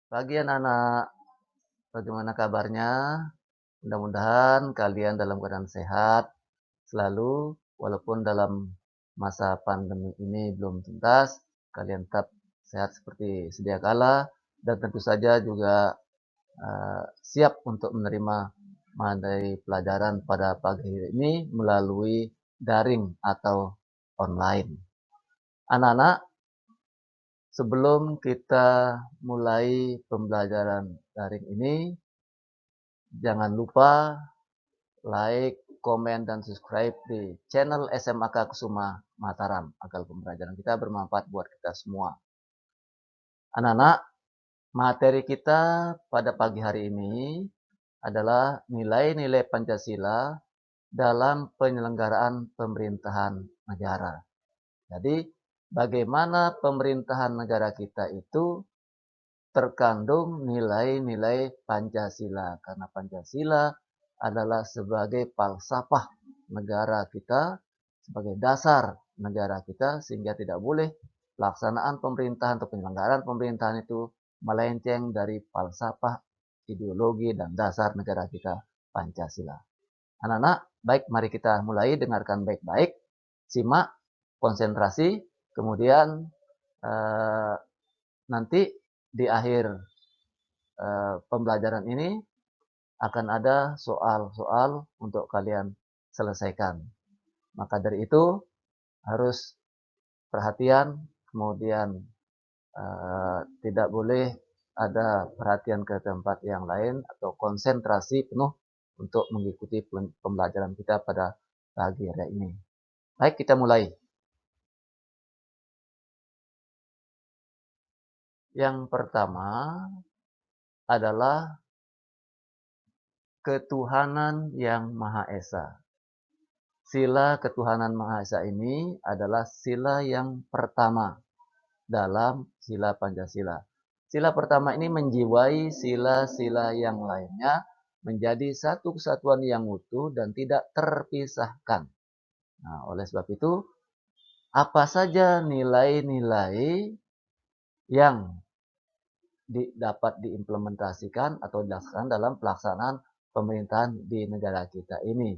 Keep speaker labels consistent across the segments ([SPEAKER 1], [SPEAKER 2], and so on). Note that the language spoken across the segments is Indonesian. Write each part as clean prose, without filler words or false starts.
[SPEAKER 1] Pagi anak-anak, bagaimana kabarnya? Mudah-mudahan kalian dalam keadaan sehat selalu, walaupun dalam masa pandemi ini belum tuntas, kalian tetap sehat seperti sedia kala, dan tentu saja juga siap untuk menerima materi pelajaran pada pagi hari ini melalui daring atau online. Anak-anak, sebelum kita mulai pembelajaran daring ini, jangan lupa like, komen, dan subscribe di channel SMAK Kusuma Mataram agar pembelajaran kita bermanfaat buat kita semua. Anak-anak, materi kita pada pagi hari ini adalah nilai-nilai Pancasila dalam penyelenggaraan pemerintahan negara. Jadi, bagaimana pemerintahan negara kita itu terkandung nilai-nilai Pancasila. Karena Pancasila adalah sebagai falsafah negara kita, sebagai dasar negara kita, sehingga tidak boleh pelaksanaan pemerintahan atau penyelenggaraan pemerintahan itu melenceng dari falsafah, ideologi, dan dasar negara kita, Pancasila. Anak-anak, baik, mari kita mulai, dengarkan baik-baik, simak, konsentrasi, kemudian nanti di akhir pembelajaran ini akan ada soal-soal untuk kalian selesaikan. Maka dari itu harus perhatian, kemudian tidak boleh ada perhatian ke tempat yang lain atau konsentrasi penuh untuk mengikuti pembelajaran kita pada pagi hari ini. Baik, kita mulai. Yang pertama adalah ketuhanan yang Maha Esa. Sila ketuhanan Maha Esa ini adalah sila yang pertama dalam sila Pancasila. Sila pertama ini menjiwai sila-sila yang lainnya menjadi satu kesatuan yang utuh dan tidak terpisahkan. Nah, oleh sebab itu, apa saja nilai-nilai yang dapat diimplementasikan atau dilaksanakan dalam pelaksanaan pemerintahan di negara kita ini.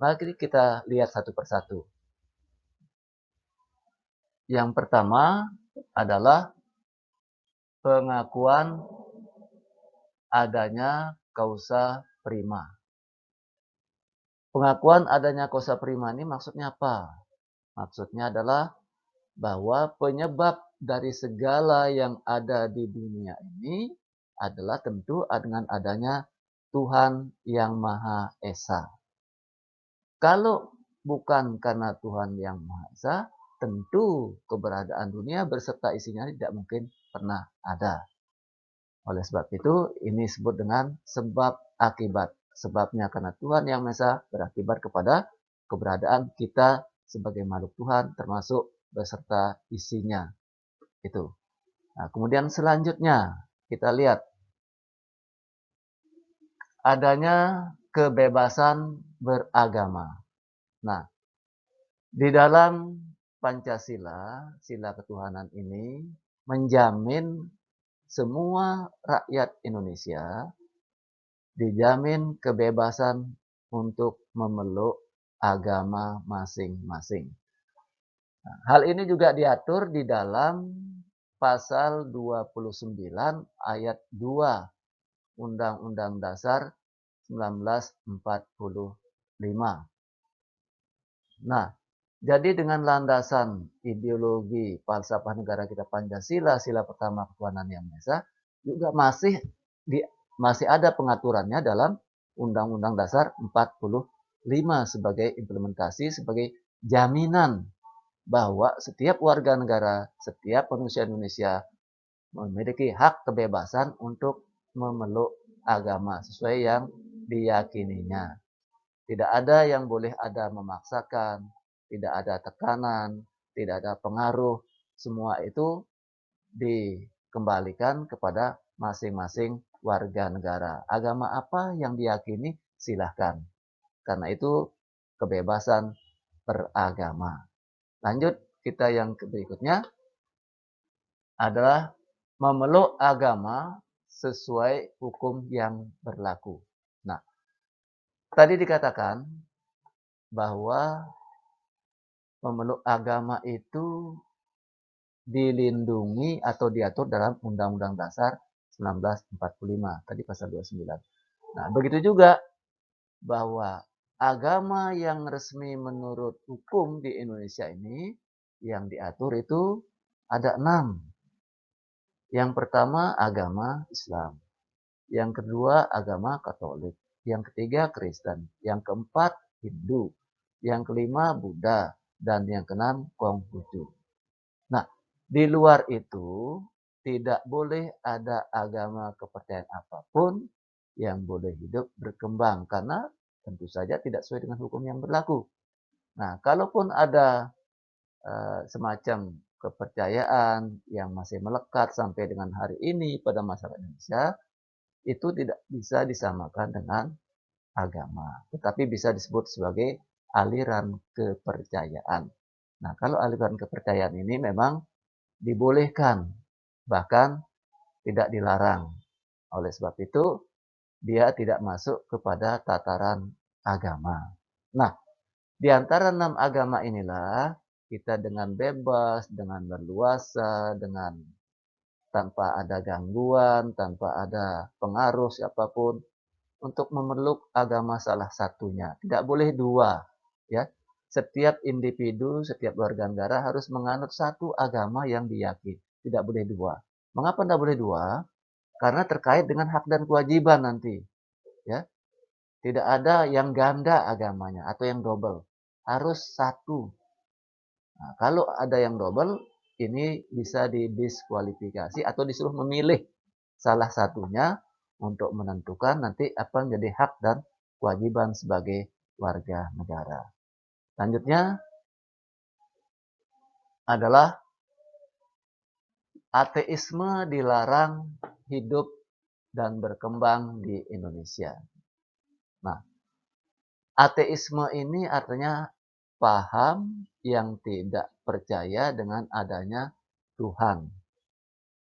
[SPEAKER 1] Mari kita lihat satu persatu. Yang pertama adalah pengakuan adanya causa prima. Pengakuan adanya causa prima ini maksudnya apa? Maksudnya adalah bahwa penyebab dari segala yang ada di dunia ini adalah tentu dengan adanya Tuhan yang Maha Esa. Kalau bukan karena Tuhan yang Maha Esa, tentu keberadaan dunia berserta isinya tidak mungkin pernah ada. Oleh sebab itu, ini disebut dengan sebab akibat. Sebabnya karena Tuhan yang Maha Esa berakibat kepada keberadaan kita sebagai makhluk Tuhan, termasuk beserta isinya. Itu. Nah, kemudian selanjutnya kita lihat adanya kebebasan beragama. Nah, di dalam Pancasila, sila ketuhanan ini menjamin semua rakyat Indonesia dijamin kebebasan untuk memeluk agama masing-masing. Nah, hal ini juga diatur di dalam pasal 29 ayat 2 Undang-Undang Dasar 1945. Nah, jadi dengan landasan ideologi falsafah negara kita Pancasila, sila pertama ketuhanan yang Maha Esa, juga masih ada pengaturannya dalam Undang-Undang Dasar 45 sebagai implementasi, sebagai jaminan bahwa setiap warga negara, setiap manusia Indonesia memiliki hak kebebasan untuk memeluk agama sesuai yang diyakininya. Tidak ada yang boleh ada memaksakan, tidak ada tekanan, tidak ada pengaruh. Semua itu dikembalikan kepada masing-masing warga negara. Agama apa yang diyakini, silahkan. Karena itu kebebasan beragama. Lanjut, kita yang berikutnya adalah memeluk agama sesuai hukum yang berlaku. Nah, tadi dikatakan bahwa pemeluk agama itu dilindungi atau diatur dalam Undang-Undang Dasar 1945, tadi pasal 29. Nah, begitu juga bahwa agama yang resmi menurut hukum di Indonesia ini yang diatur itu ada 6. Yang pertama agama Islam, yang kedua agama Katolik, yang ketiga Kristen, yang keempat Hindu, yang kelima Buddha, dan yang keenam Konghucu. Nah, di luar itu tidak boleh ada agama kepercayaan apapun yang boleh hidup berkembang karena tentu saja tidak sesuai dengan hukum yang berlaku. Nah, kalaupun ada semacam kepercayaan yang masih melekat sampai dengan hari ini pada masyarakat Indonesia, itu tidak bisa disamakan dengan agama, tetapi bisa disebut sebagai aliran kepercayaan. Nah, kalau aliran kepercayaan ini memang dibolehkan, bahkan tidak dilarang. Oleh sebab itu, dia tidak masuk kepada tataran agama. Nah, di antara 6 agama inilah kita dengan bebas, dengan berluasa, dengan tanpa ada gangguan, tanpa ada pengaruh siapapun untuk memeluk agama salah satunya. Tidak boleh dua, ya. Setiap individu, setiap warga negara harus menganut satu agama yang diyakini. Tidak boleh dua. Mengapa tidak boleh dua? Karena terkait dengan hak dan kewajiban nanti, ya. Tidak ada yang ganda agamanya atau yang double. Harus satu. Nah, kalau ada yang double, ini bisa didiskualifikasi atau disuruh memilih salah satunya untuk menentukan nanti apa yang menjadi hak dan kewajiban sebagai warga negara. Selanjutnya adalah ateisme dilarang hidup dan berkembang di Indonesia. Nah, ateisme ini artinya paham yang tidak percaya dengan adanya Tuhan.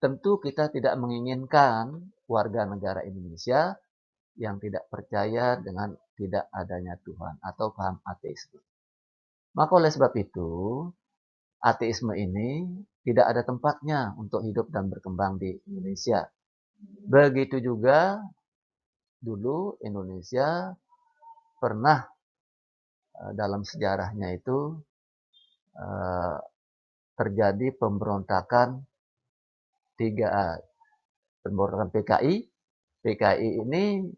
[SPEAKER 1] Tentu kita tidak menginginkan warga negara Indonesia yang tidak percaya dengan tidak adanya Tuhan atau paham ateisme. Maka oleh sebab itu, ateisme ini tidak ada tempatnya untuk hidup dan berkembang di Indonesia. Begitu juga dulu Indonesia pernah dalam sejarahnya itu eh, terjadi pemberontakan pemberontakan PKI. PKI ini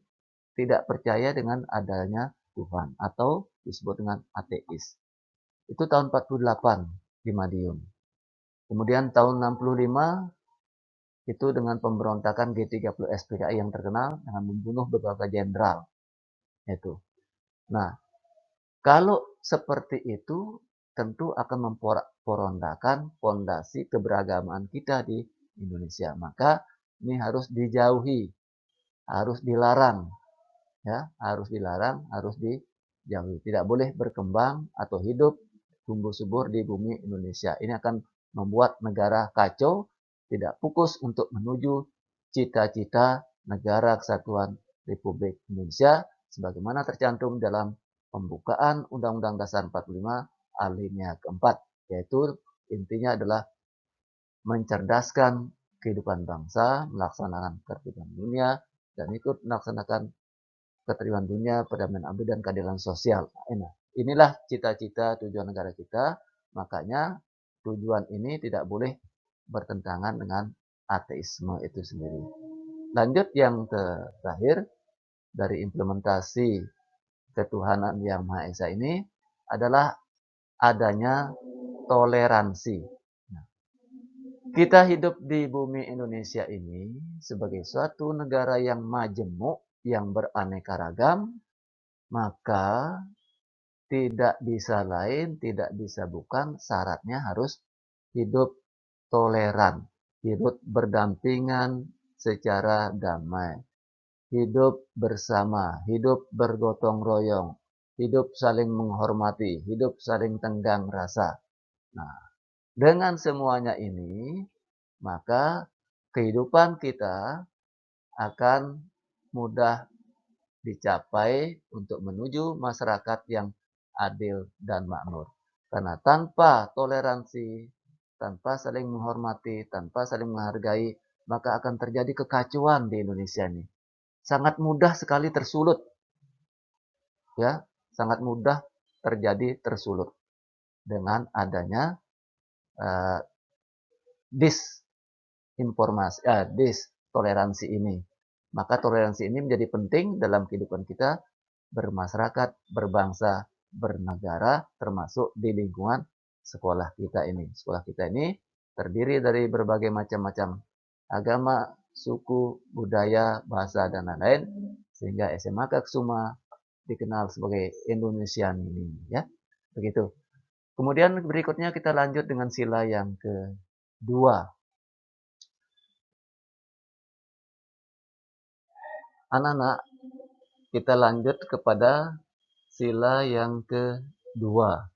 [SPEAKER 1] tidak percaya dengan adanya Tuhan atau disebut dengan ateis. Itu tahun 48 di Madiun. Kemudian tahun 65 itu dengan pemberontakan G30 SPKI yang terkenal dengan membunuh beberapa jenderal. Itu. Nah, kalau seperti itu tentu akan memporondakan fondasi keberagaman kita di Indonesia. Maka ini harus dijauhi, harus dilarang, ya, harus dilarang, harus dijauhi. Tidak boleh berkembang atau hidup tumbuh subur di bumi Indonesia. Ini akan membuat negara kacau, tidak fokus untuk menuju cita-cita negara kesatuan Republik Indonesia sebagaimana tercantum dalam pembukaan Undang-Undang Dasar 45 alinea keempat, yaitu intinya adalah mencerdaskan kehidupan bangsa, melaksanakan ketertiban dunia, dan ikut melaksanakan ketertiban dunia, perdamaian abadi, dan keadilan sosial. Nah, inilah cita-cita tujuan negara kita, makanya tujuan ini tidak boleh bertentangan dengan ateisme itu sendiri. Lanjut yang terakhir, dari implementasi ketuhanan yang Maha Esa ini adalah adanya toleransi. Nah, kita hidup di bumi Indonesia ini sebagai suatu negara yang majemuk, yang beraneka ragam, maka tidak bisa lain, tidak bisa bukan, syaratnya harus hidup toleran, hidup berdampingan secara damai, hidup bersama, hidup bergotong royong, hidup saling menghormati, hidup saling tenggang rasa. Nah, dengan semuanya ini, maka kehidupan kita akan mudah dicapai untuk menuju masyarakat yang adil dan makmur. Karena tanpa toleransi, tanpa saling menghormati, tanpa saling menghargai, maka akan terjadi kekacauan di Indonesia ini. Sangat mudah sekali tersulut, ya, sangat mudah terjadi tersulut dengan adanya uh, distoleransi ini. Maka toleransi ini menjadi penting dalam kehidupan kita bermasyarakat, berbangsa, bernegara, termasuk di lingkungan sekolah kita ini. Sekolah kita ini terdiri dari berbagai macam-macam agama, suku, budaya, bahasa, dan lain-lain, sehingga SMA Kaksuma dikenal sebagai Indonesian ini, ya. Begitu. Kemudian berikutnya kita lanjut dengan sila yang kedua. Anak-anak, kita lanjut kepada sila yang kedua,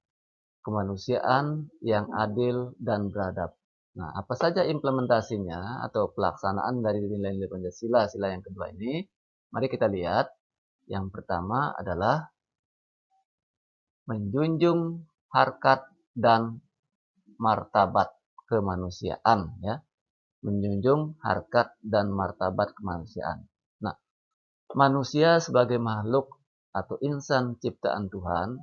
[SPEAKER 1] kemanusiaan yang adil dan beradab. Nah, apa saja implementasinya atau pelaksanaan dari nilai-nilai Pancasila, sila yang kedua ini? Mari kita lihat. Yang pertama adalah menjunjung harkat dan martabat kemanusiaan, ya. Menjunjung harkat dan martabat kemanusiaan. Nah, manusia sebagai makhluk atau insan ciptaan Tuhan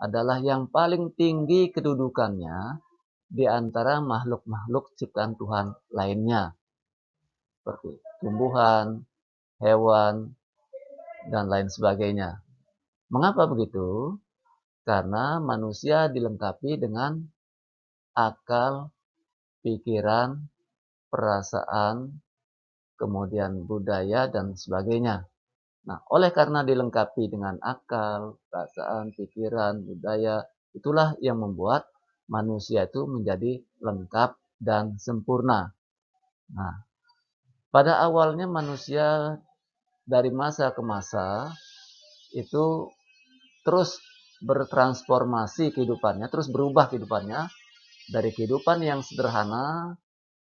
[SPEAKER 1] adalah yang paling tinggi kedudukannya di antara makhluk-makhluk ciptaan Tuhan lainnya, seperti tumbuhan, hewan, dan lain sebagainya. Mengapa begitu? Karena manusia dilengkapi dengan akal, pikiran, perasaan, kemudian budaya, dan sebagainya. Nah, oleh karena dilengkapi dengan akal, perasaan, pikiran, budaya, itulah yang membuat manusia itu menjadi lengkap dan sempurna. Nah, pada awalnya manusia dari masa ke masa itu terus bertransformasi kehidupannya, terus berubah kehidupannya dari kehidupan yang sederhana,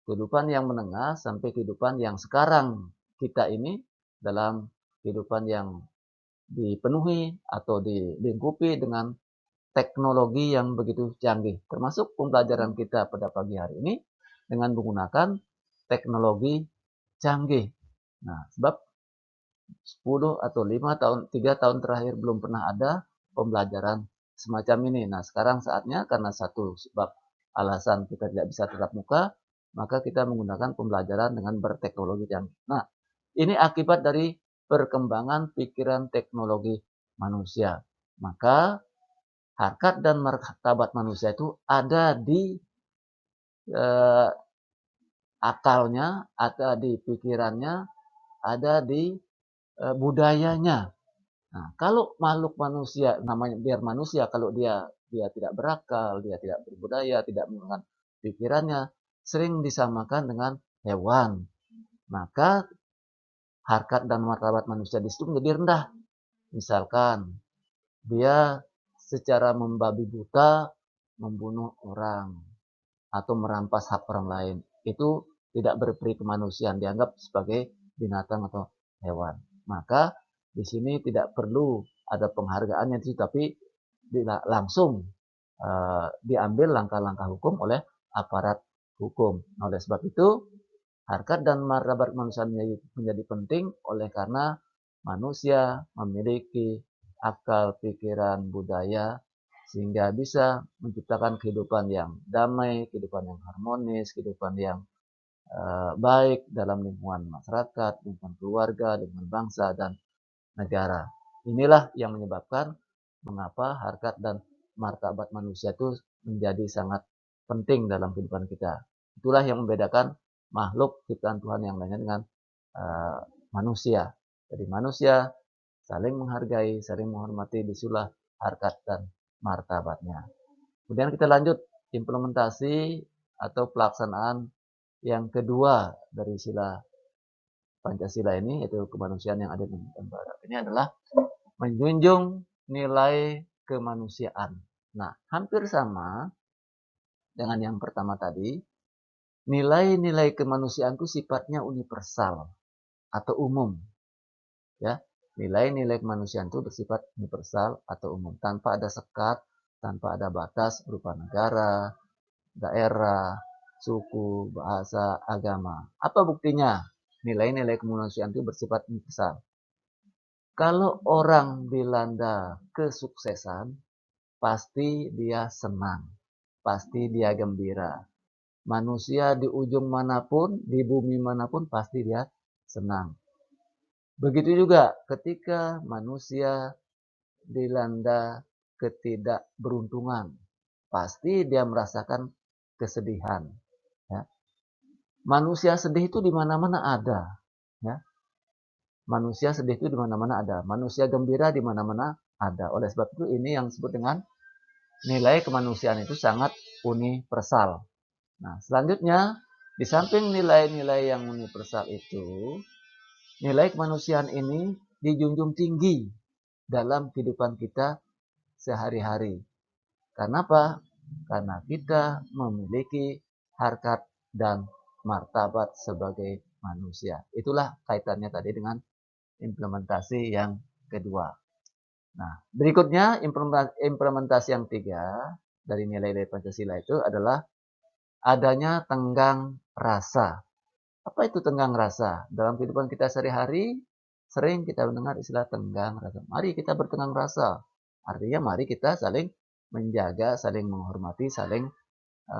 [SPEAKER 1] kehidupan yang menengah, sampai kehidupan yang sekarang kita ini dalam kehidupan yang dipenuhi atau dilingkupi dengan teknologi yang begitu canggih. Termasuk pembelajaran kita pada pagi hari ini dengan menggunakan teknologi canggih. Nah, sebab 10 atau 5 tahun, 3 tahun terakhir belum pernah ada pembelajaran semacam ini. Nah, sekarang saatnya karena satu sebab alasan kita tidak bisa tatap muka, maka kita menggunakan pembelajaran dengan berteknologi canggih. Nah, ini akibat dari perkembangan pikiran teknologi manusia. Maka harkat dan martabat manusia itu ada di eh, akalnya, ada di pikirannya, ada di budayanya. Nah, kalau makhluk manusia, namanya biar manusia, kalau dia tidak berakal, dia tidak berbudaya, tidak menggunakan pikirannya, sering disamakan dengan hewan. Maka harkat dan martabat manusia di situ menjadi rendah. Misalkan dia secara membabi buta membunuh orang atau merampas hak orang lain. Itu tidak berperi kemanusiaan, dianggap sebagai binatang atau hewan. Maka di sini tidak perlu ada penghargaannya, tapi langsung diambil langkah-langkah hukum oleh aparat hukum. Nah, oleh sebab itu, harkat dan martabat manusia menjadi penting oleh karena manusia memiliki akal, pikiran, budaya, sehingga bisa menciptakan kehidupan yang damai, kehidupan yang harmonis, kehidupan yang baik dalam lingkungan masyarakat, lingkungan keluarga, lingkungan bangsa, dan negara. Inilah yang menyebabkan mengapa harkat dan martabat manusia itu menjadi sangat penting dalam kehidupan kita. Itulah yang membedakan makhluk ciptaan Tuhan yang lainnya dengan manusia. Jadi manusia saling menghargai, saling menghormati, disulah harkat dan martabatnya. Kemudian kita lanjut implementasi atau pelaksanaan yang kedua dari sila Pancasila ini, yaitu kemanusiaan yang adil dan beradab. Ini adalah menjunjung nilai kemanusiaan. Nah, hampir sama dengan yang pertama tadi, nilai-nilai kemanusiaan itu sifatnya universal. atau umum, ya. Nilai-nilai kemanusiaan itu bersifat universal atau umum, tanpa ada sekat, tanpa ada batas berupa negara, daerah, suku, bahasa, agama. Apa buktinya? Nilai-nilai kemanusiaan itu bersifat universal. Kalau orang dilanda kesuksesan, pasti dia senang, pasti dia gembira. Manusia di ujung manapun, di bumi manapun, pasti dia senang. Begitu juga ketika manusia dilanda ketidakberuntungan, pasti dia merasakan kesedihan. Ya. Manusia sedih itu di mana-mana ada. Ya. Manusia sedih itu di mana-mana ada. Manusia gembira di mana-mana ada. Oleh sebab itu ini yang disebut dengan nilai kemanusiaan itu sangat universal. Nah, selanjutnya di samping nilai-nilai yang universal itu, nilai kemanusiaan ini dijunjung tinggi dalam kehidupan kita sehari-hari. Karena apa? Karena kita memiliki harkat dan martabat sebagai manusia. Itulah kaitannya tadi dengan implementasi yang kedua. Nah, berikutnya implementasi yang tiga dari nilai-nilai Pancasila itu adalah adanya tenggang rasa. Apa itu tenggang rasa? Dalam kehidupan kita sehari-hari, sering kita mendengar istilah tenggang rasa. Mari kita bertenggang rasa. Artinya mari kita saling menjaga, saling menghormati, saling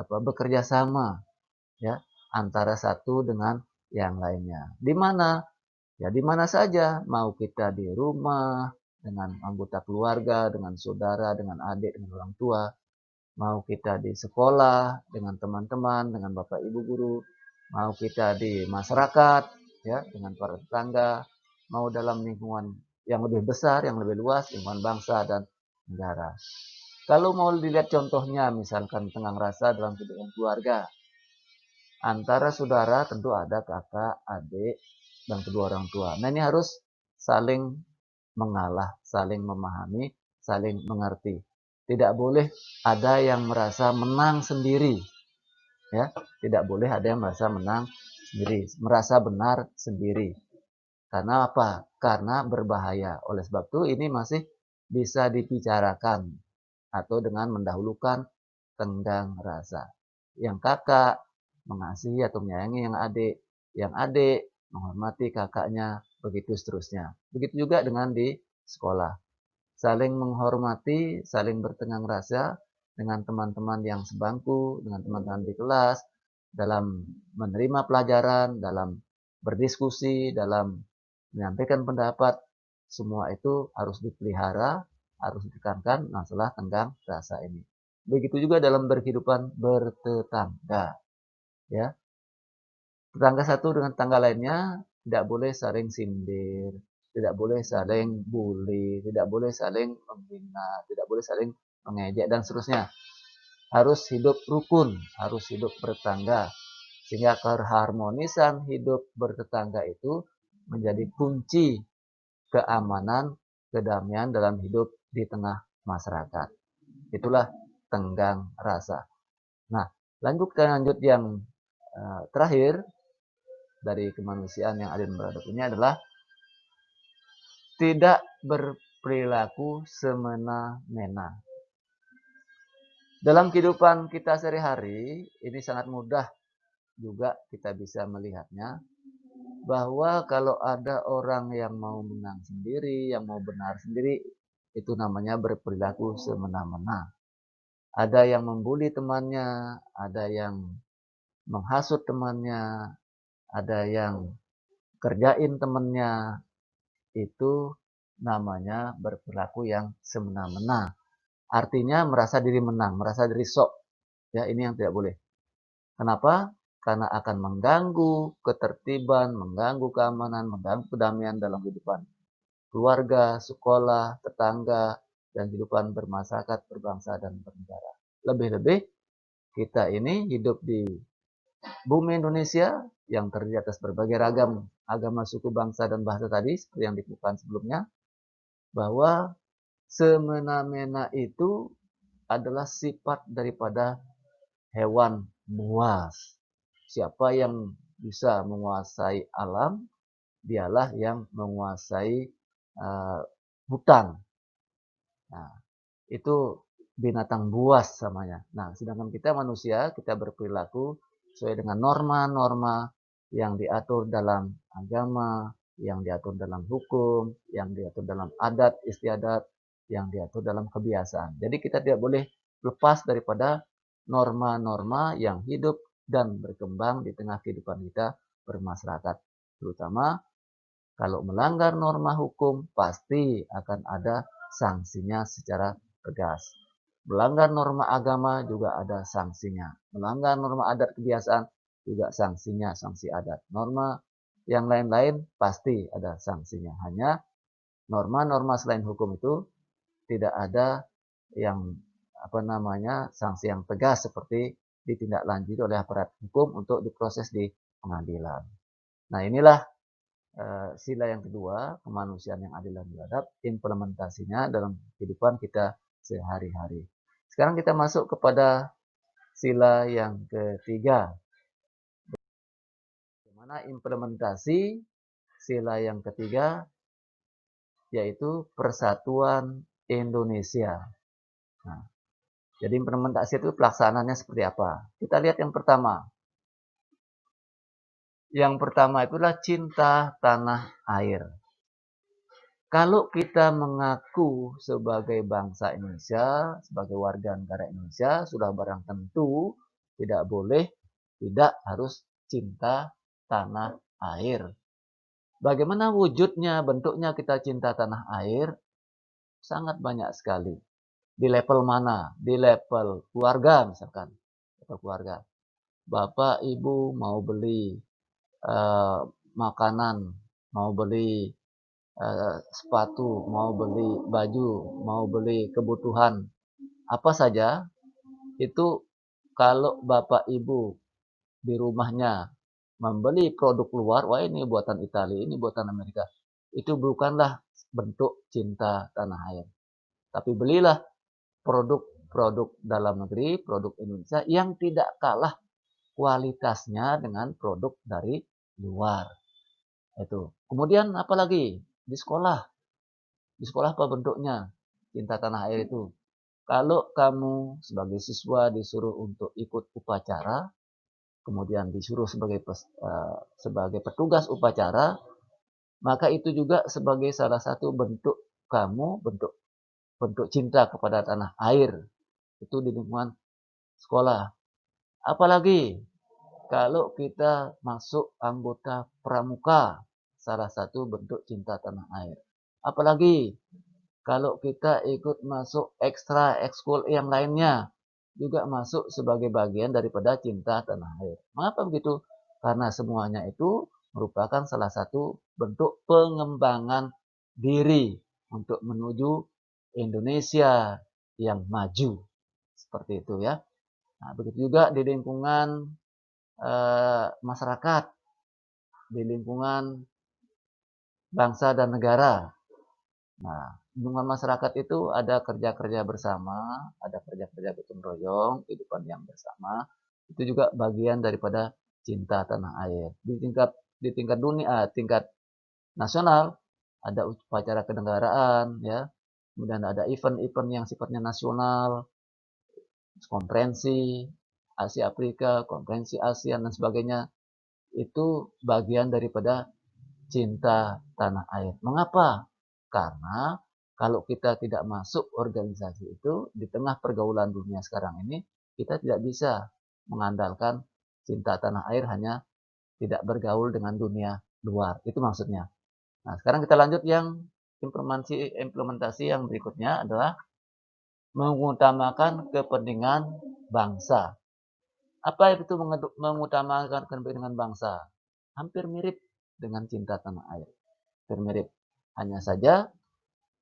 [SPEAKER 1] bekerja sama, ya, antara satu dengan yang lainnya. Di mana? Ya, di mana saja, mau kita di rumah, dengan anggota keluarga, dengan saudara, dengan adik, dengan orang tua, mau kita di sekolah, dengan teman-teman, dengan bapak ibu guru, mau kita di masyarakat, ya, dengan para tetangga, mau dalam lingkungan yang lebih besar, yang lebih luas, lingkungan bangsa dan negara. Kalau mau dilihat contohnya, misalkan tenggang rasa dalam kehidupan keluarga, antara saudara tentu ada kakak, adik, dan kedua orang tua. Nah, ini harus saling mengalah, saling memahami, saling mengerti. Tidak boleh ada yang merasa menang sendiri, ya. Tidak boleh ada yang merasa menang sendiri, merasa benar sendiri. Karena apa? Karena berbahaya. Oleh sebab itu ini masih bisa dibicarakan atau dengan mendahulukan tenggang rasa. Yang kakak mengasihi atau menyayangi yang adik menghormati kakaknya, begitu seterusnya. Begitu juga dengan di sekolah. Saling menghormati, saling bertenggang rasa dengan teman-teman yang sebangku, dengan teman-teman di kelas, dalam menerima pelajaran, dalam berdiskusi, dalam menyampaikan pendapat, semua itu harus dipelihara, harus ditekankan masalah tenggang rasa ini. Begitu juga dalam berkehidupan bertetangga, ya. Tetangga satu dengan tetangga lainnya tidak boleh saling sindir, tidak boleh saling bully, tidak boleh saling menghina, tidak boleh saling mengejek dan seterusnya. Harus hidup rukun, harus hidup bertetangga. Sehingga keharmonisan hidup bertetangga itu menjadi kunci keamanan, kedamaian dalam hidup di tengah masyarakat. Itulah tenggang rasa. Nah, lanjut yang terakhir dari kemanusiaan yang adil beradab ini adalah tidak berperilaku semena-mena. Dalam kehidupan kita sehari-hari, ini sangat mudah juga kita bisa melihatnya, bahwa kalau ada orang yang mau menang sendiri, yang mau benar sendiri, itu namanya berperilaku semena-mena. Ada yang membuli temannya, ada yang menghasut temannya, ada yang kerjain temannya, itu namanya berperilaku yang semena-mena. Artinya merasa diri menang, merasa diri sok. Ya, ini yang tidak boleh. Kenapa? Karena akan mengganggu ketertiban, mengganggu keamanan, mengganggu kedamaian dalam kehidupan keluarga, sekolah, tetangga, dan kehidupan bermasyarakat, berbangsa, dan bernegara. Lebih-lebih kita ini hidup di bumi Indonesia yang terdiri atas berbagai ragam agama, suku, bangsa, dan bahasa tadi, seperti yang dikatakan sebelumnya, bahwa semena-mena itu adalah sifat daripada hewan buas. Siapa yang bisa menguasai alam, dialah yang menguasai hutan. Nah, itu binatang buas namanya. Nah, sedangkan kita manusia, kita berperilaku sesuai dengan norma-norma yang diatur dalam agama, yang diatur dalam hukum, yang diatur dalam adat istiadat, yang diatur dalam kebiasaan. Jadi kita tidak boleh lepas daripada norma-norma yang hidup dan berkembang di tengah kehidupan kita bermasyarakat. Terutama kalau melanggar norma hukum, pasti akan ada sanksinya secara tegas. Melanggar norma agama juga ada sanksinya. Melanggar norma adat kebiasaan juga sanksinya, sanksi adat. Norma yang lain-lain pasti ada sanksinya. Hanya norma-norma selain hukum itu tidak ada yang sanksi yang tegas seperti ditindaklanjuti oleh aparat hukum untuk diproses di pengadilan. Nah, inilah sila yang kedua, kemanusiaan yang adil dan beradab, implementasinya dalam kehidupan kita sehari-hari. Sekarang kita masuk kepada sila yang ketiga. Bagaimana implementasi sila yang ketiga, yaitu Persatuan Indonesia. Nah, jadi implementasi itu pelaksanaannya seperti apa? Kita lihat yang pertama. Yang pertama itulah cinta tanah air. Kalau kita mengaku sebagai bangsa Indonesia, sebagai warga negara Indonesia, sudah barang tentu tidak boleh, tidak harus cinta tanah air. Bagaimana wujudnya, bentuknya kita cinta tanah air? Sangat banyak sekali. Di level mana? Di level keluarga misalkan. Level keluarga. Bapak, ibu mau beli makanan, mau beli sepatu, mau beli baju, mau beli kebutuhan apa saja, itu kalau bapak ibu di rumahnya membeli produk luar, wah ini buatan Italia, ini buatan Amerika, itu bukanlah bentuk cinta tanah air. Tapi belilah produk-produk dalam negeri, produk Indonesia yang tidak kalah kualitasnya dengan produk dari luar. Itu. Kemudian apalagi di sekolah. Di sekolah apa bentuknya? Cinta tanah air itu. Kalau kamu sebagai siswa disuruh untuk ikut upacara, kemudian disuruh sebagai petugas upacara, maka itu juga sebagai salah satu bentuk kamu, bentuk bentuk cinta kepada tanah air. Itu di lingkungan sekolah. Apalagi kalau kita masuk anggota pramuka, salah satu bentuk cinta tanah air. Apalagi kalau kita ikut masuk ekstra ekskul yang lainnya, juga masuk sebagai bagian daripada cinta tanah air. Mengapa begitu? Karena semuanya itu merupakan salah satu bentuk pengembangan diri untuk menuju Indonesia yang maju. Seperti itu ya. Nah, begitu juga di lingkungan masyarakat, di lingkungan bangsa dan negara. Nah, lingkungan masyarakat itu ada kerja-kerja bersama, ada kerja-kerja gotong royong, kehidupan yang bersama. Itu juga bagian daripada cinta tanah air. Di tingkat dunia, tingkat nasional ada upacara kenegaraan, ya. Kemudian ada event-event yang sifatnya nasional, konferensi Asia Afrika, konferensi ASEAN dan sebagainya. Itu bagian daripada cinta tanah air. Mengapa? Karena kalau kita tidak masuk organisasi itu, di tengah pergaulan dunia sekarang ini, kita tidak bisa mengandalkan cinta tanah air hanya tidak bergaul dengan dunia luar. Itu maksudnya. Nah, sekarang kita lanjut yang implementasi yang berikutnya adalah mengutamakan kepentingan bangsa. Apa itu mengutamakan kepentingan bangsa? Hampir mirip dengan cinta tanah air. Hampir mirip. Hanya saja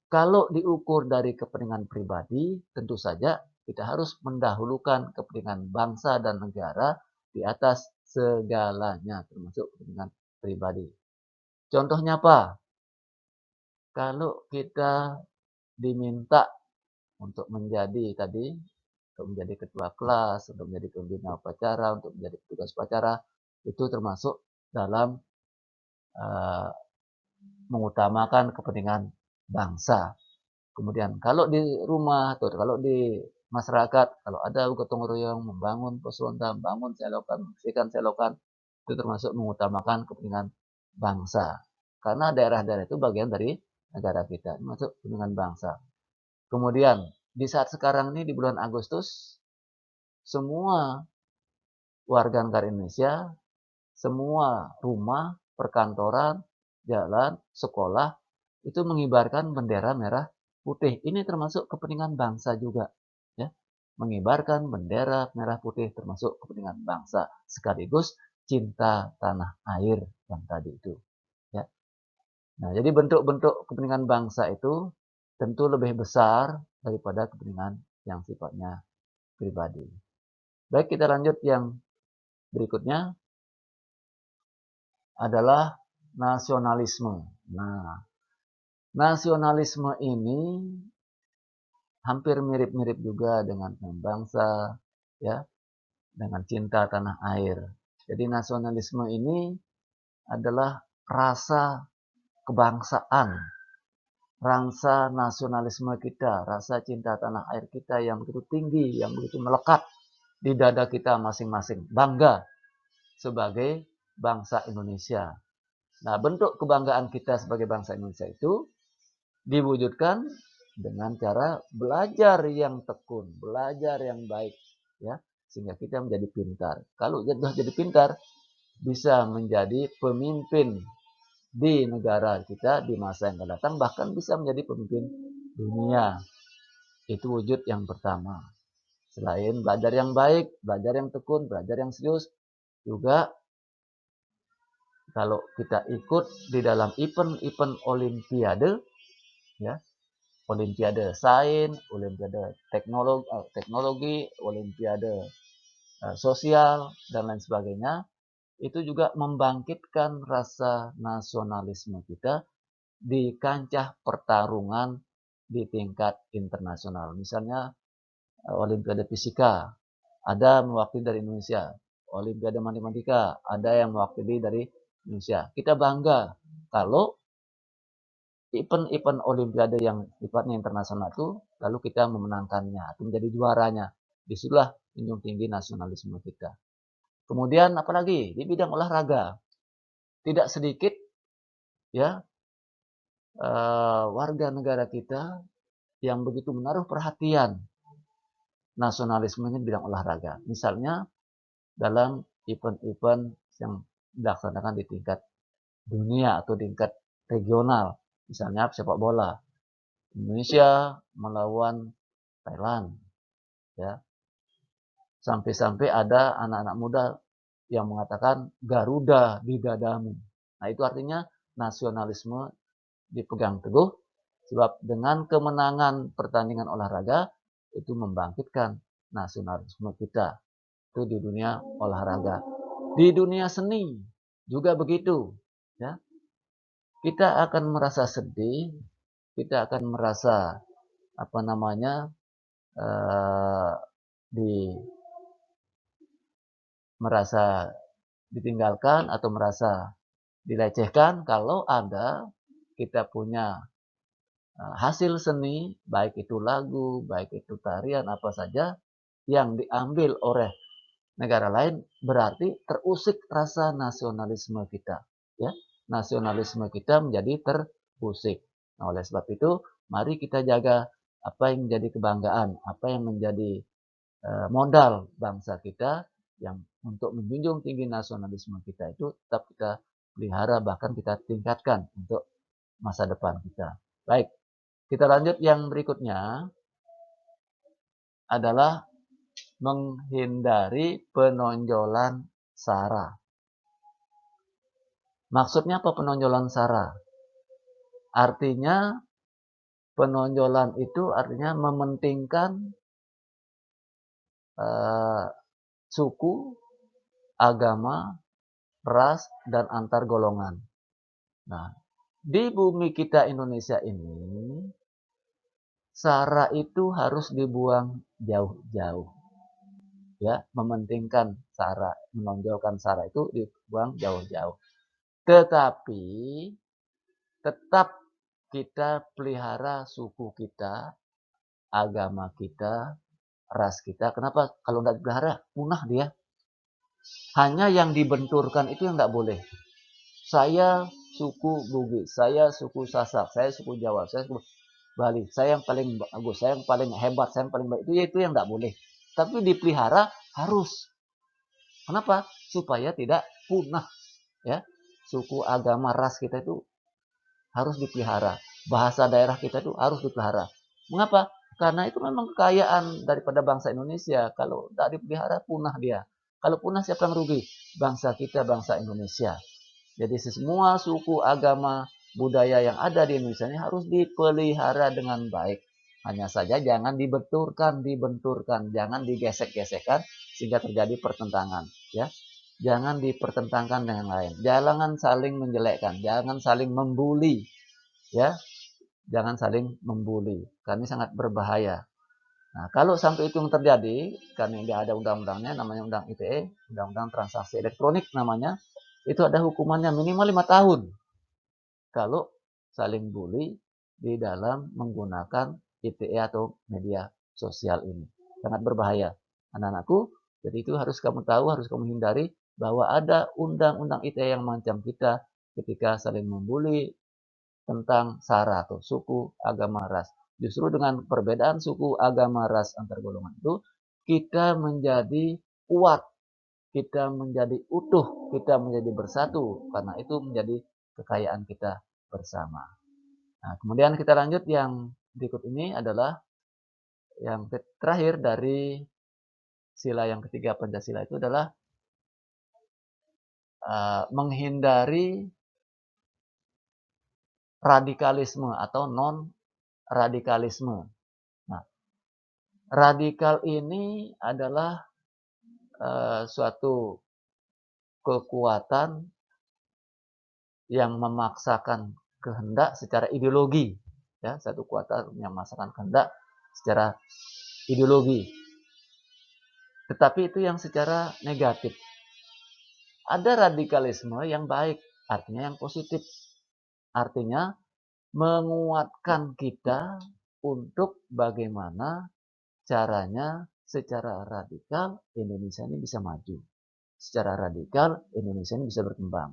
[SPEAKER 1] kalau diukur dari kepentingan pribadi, tentu saja kita harus mendahulukan kepentingan bangsa dan negara di atas segalanya, termasuk kepentingan pribadi. Contohnya apa? Kalau kita diminta untuk menjadi ketua kelas, untuk menjadi pembina upacara, untuk menjadi petugas upacara, itu termasuk dalam mengutamakan kepentingan bangsa. Kemudian kalau di rumah atau kalau di masyarakat, kalau ada gotong royong membangun pos-ronda, membangun selokan, membersihkan selokan, itu termasuk mengutamakan kepentingan bangsa. Karena daerah-daerah itu bagian dari negara kita, termasuk kepentingan bangsa. Kemudian di saat sekarang ini di bulan Agustus, semua warga negara Indonesia, semua rumah, perkantoran, jalan, sekolah, itu mengibarkan bendera merah putih. Ini termasuk kepentingan bangsa juga. Ya. Mengibarkan bendera merah putih termasuk kepentingan bangsa. Sekaligus cinta tanah air yang tadi itu. Ya. Nah, jadi bentuk-bentuk kepentingan bangsa itu tentu lebih besar daripada kepentingan yang sifatnya pribadi. Baik, kita lanjut yang berikutnya adalah nasionalisme. Nah, nasionalisme ini hampir mirip-mirip juga dengan bangsa, ya, dengan cinta tanah air. Jadi nasionalisme ini adalah rasa kebangsaan, rasa nasionalisme kita, rasa cinta tanah air kita yang begitu tinggi, yang begitu melekat di dada kita masing-masing. Bangga sebagai bangsa Indonesia. Nah, bentuk kebanggaan kita sebagai bangsa Indonesia itu diwujudkan dengan cara belajar yang tekun, belajar yang baik, ya, sehingga kita menjadi pintar. Kalau sudah jadi pintar, bisa menjadi pemimpin di negara kita di masa yang akan datang, bahkan bisa menjadi pemimpin dunia. Itu wujud yang pertama. Selain belajar yang baik, belajar yang tekun, belajar yang serius, juga kalau kita ikut di dalam event-event olimpiade, ya, olimpiade sains, olimpiade teknologi, olimpiade sosial, dan lain sebagainya, itu juga membangkitkan rasa nasionalisme kita di kancah pertarungan di tingkat internasional. Misalnya olimpiade fisika, ada mewakili dari Indonesia. Olimpiade matematika, ada yang mewakili dari Indonesia. Kita bangga kalau event-event olimpiade yang sifatnya internasional itu lalu kita memenangkannya atau menjadi juaranya. Disitulah junjung tinggi nasionalisme kita. Kemudian apalagi di bidang olahraga, tidak sedikit ya warga negara kita yang begitu menaruh perhatian nasionalismenya di bidang olahraga. Misalnya dalam event-event yang dilaksanakan di tingkat dunia atau tingkat regional, misalnya sepak bola. Indonesia melawan Thailand, ya. Sampai-sampai ada anak-anak muda yang mengatakan Garuda di dadamu. Nah, itu artinya nasionalisme dipegang teguh, sebab dengan kemenangan pertandingan olahraga itu membangkitkan nasionalisme kita. Itu di dunia olahraga. Di dunia seni juga begitu, ya. Kita akan merasa sedih, kita akan merasa apa namanya eh, di merasa ditinggalkan atau merasa dilecehkan kalau ada kita punya hasil seni, baik itu lagu, baik itu tarian, apa saja yang diambil oleh negara lain, berarti terusik rasa nasionalisme kita. Ya, nasionalisme kita menjadi terusik. Nah, oleh sebab itu, mari kita jaga apa yang menjadi kebanggaan, apa yang menjadi modal bangsa kita yang untuk menjunjung tinggi nasionalisme kita itu tetap kita pelihara, bahkan kita tingkatkan untuk masa depan kita. Baik, kita lanjut yang berikutnya adalah menghindari penonjolan SARA. Maksudnya apa penonjolan SARA? Artinya penonjolan itu artinya mementingkan suku, agama, ras, dan antar golongan. Nah, di bumi kita Indonesia ini, SARA itu harus dibuang jauh-jauh. Ya, mementingkan SARA, menonjolkan SARA itu dibuang jauh-jauh. Tetapi tetap kita pelihara suku kita, agama kita, ras kita. Kenapa? Kalau nggak dipelihara, punah dia. Hanya yang dibenturkan itu yang nggak boleh. Saya suku Bugis, saya suku Sasak, saya suku Jawa, saya suku Bali, saya yang paling bagus, saya yang paling hebat, saya yang paling baik. Itu yang nggak boleh. Tapi dipelihara harus. Kenapa? Supaya tidak punah. Ya, suku, agama, ras kita itu harus dipelihara. Bahasa daerah kita itu harus dipelihara. Mengapa? Karena itu memang kekayaan daripada bangsa Indonesia. Kalau tidak dipelihara, punah dia. Kalau punah, siapa yang rugi? Bangsa kita, bangsa Indonesia. Jadi semua suku, agama, budaya yang ada di Indonesia ini harus dipelihara dengan baik. Hanya saja jangan dibenturkan, jangan digesek-gesekkan sehingga terjadi pertentangan. Ya, jangan dipertentangkan dengan lain. Jangan saling menjelekkan, jangan saling membuli. Ya, jangan saling membuli. Karena ini sangat berbahaya. Nah, kalau sampai itu yang terjadi, karena tidak ada undang-undangnya, namanya Undang ITE, Undang-Undang Transaksi Elektronik namanya, itu ada hukumannya minimal 5 tahun. Kalau saling bully di dalam menggunakan ITE atau media sosial ini. Sangat berbahaya. Anak-anakku, jadi itu harus kamu tahu, harus kamu hindari bahwa ada undang-undang ITE yang mengancam kita ketika saling membuli tentang sara atau suku, agama, ras. Justru dengan perbedaan suku, agama, ras antar golongan itu, kita menjadi kuat, kita menjadi utuh, kita menjadi bersatu, karena itu menjadi kekayaan kita bersama. Nah, kemudian kita lanjut yang berikut ini adalah yang terakhir dari sila yang ketiga Pancasila itu adalah menghindari radikalisme atau non-radikalisme. Nah, radikal ini adalah suatu kekuatan yang memaksakan kehendak secara ideologi, ya, satu kekuatan yang memaksakan kehendak secara ideologi. Tetapi itu yang secara negatif. Ada radikalisme yang baik, artinya yang positif. Artinya menguatkan kita untuk bagaimana caranya secara radikal Indonesia ini bisa maju. Secara radikal Indonesia ini bisa berkembang.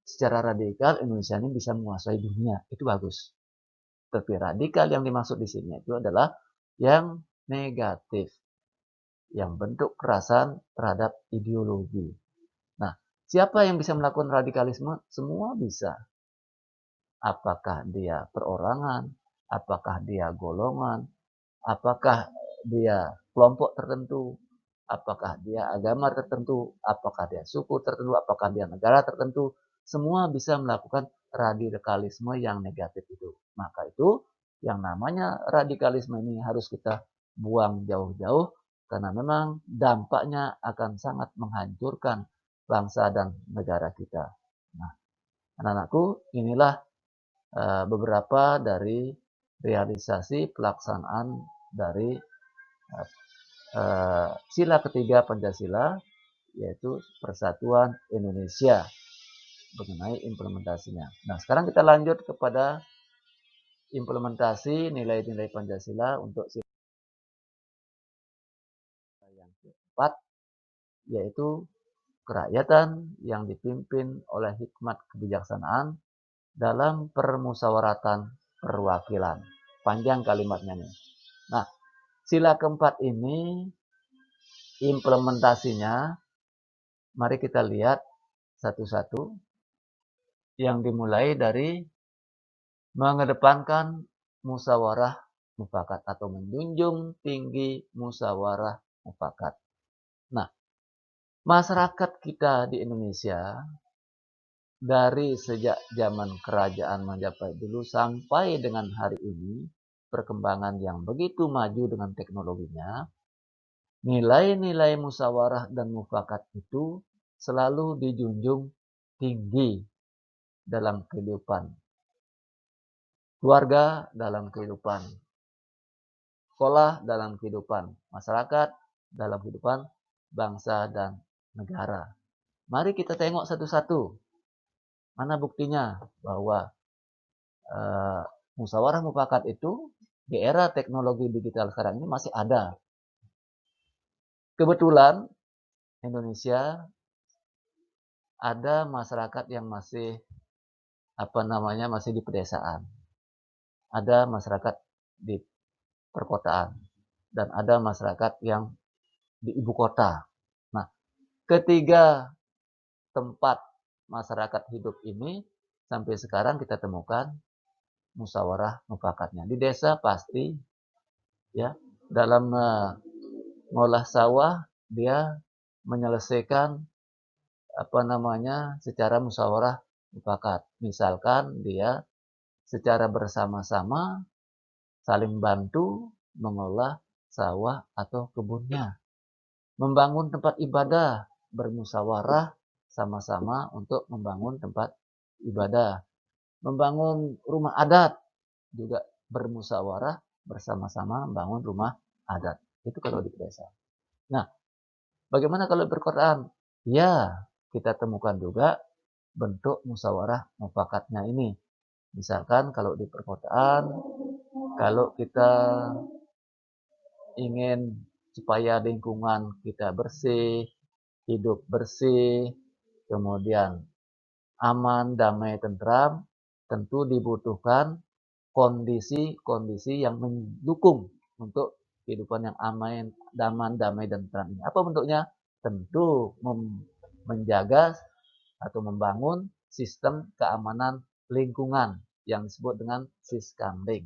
[SPEAKER 1] Secara radikal Indonesia ini bisa menguasai dunia. Itu bagus. Tapi radikal yang dimaksud di sini itu adalah yang negatif. Yang bentuk kekerasan terhadap ideologi. Nah, siapa yang bisa melakukan radikalisme? Semua bisa. Apakah dia perorangan? Apakah dia golongan? Apakah dia kelompok tertentu? Apakah dia agama tertentu? Apakah dia suku tertentu? Apakah dia negara tertentu? Semua bisa melakukan radikalisme yang negatif itu. Maka itu yang namanya radikalisme ini harus kita buang jauh-jauh karena memang dampaknya akan sangat menghancurkan bangsa dan negara kita. Nah, anak-anakku, inilah beberapa dari realisasi pelaksanaan dari sila ketiga Pancasila, yaitu Persatuan Indonesia, mengenai implementasinya. Nah, sekarang kita lanjut kepada implementasi nilai-nilai Pancasila untuk sila yang keempat, yaitu kerakyatan yang dipimpin oleh hikmat kebijaksanaan dalam permusyawaratan perwakilan. Panjang kalimatnya nih. Nah, sila keempat ini implementasinya, mari kita lihat satu-satu. Yang dimulai dari mengedepankan musyawarah mufakat atau menjunjung tinggi musyawarah mufakat. Nah, masyarakat kita di Indonesia dari sejak zaman kerajaan Majapahit dulu sampai dengan hari ini, perkembangan yang begitu maju dengan teknologinya, nilai-nilai musyawarah dan mufakat itu selalu dijunjung tinggi dalam kehidupan keluarga, dalam kehidupan sekolah, dalam kehidupan masyarakat, dalam kehidupan bangsa dan negara. Mari kita tengok satu-satu. Mana buktinya bahwa eh, musyawarah mufakat itu di era teknologi digital sekarang ini masih ada. Kebetulan Indonesia ada masyarakat yang masih masih di pedesaan, ada masyarakat di perkotaan, dan ada masyarakat yang di ibu kota. Nah, ketiga tempat masyarakat hidup ini sampai sekarang kita temukan musyawarah mufakatnya. Di desa pasti ya, dalam ngolah sawah dia menyelesaikan secara musyawarah mufakat. Misalkan dia secara bersama-sama saling bantu mengolah sawah atau kebunnya. Membangun tempat ibadah, bermusyawarah sama-sama untuk membangun tempat ibadah. Membangun rumah adat, juga bermusyawarah bersama-sama membangun rumah adat. Itu kalau di desa. Nah, bagaimana kalau di perkotaan? Ya, kita temukan juga bentuk musyawarah mufakatnya ini. Misalkan kalau di perkotaan, kalau kita ingin supaya lingkungan kita bersih, hidup bersih, kemudian aman, damai, tentram, tentu dibutuhkan kondisi-kondisi yang mendukung untuk kehidupan yang aman, damai, dan tentram ini. Apa bentuknya? Tentu menjaga atau membangun sistem keamanan lingkungan yang disebut dengan siskamling.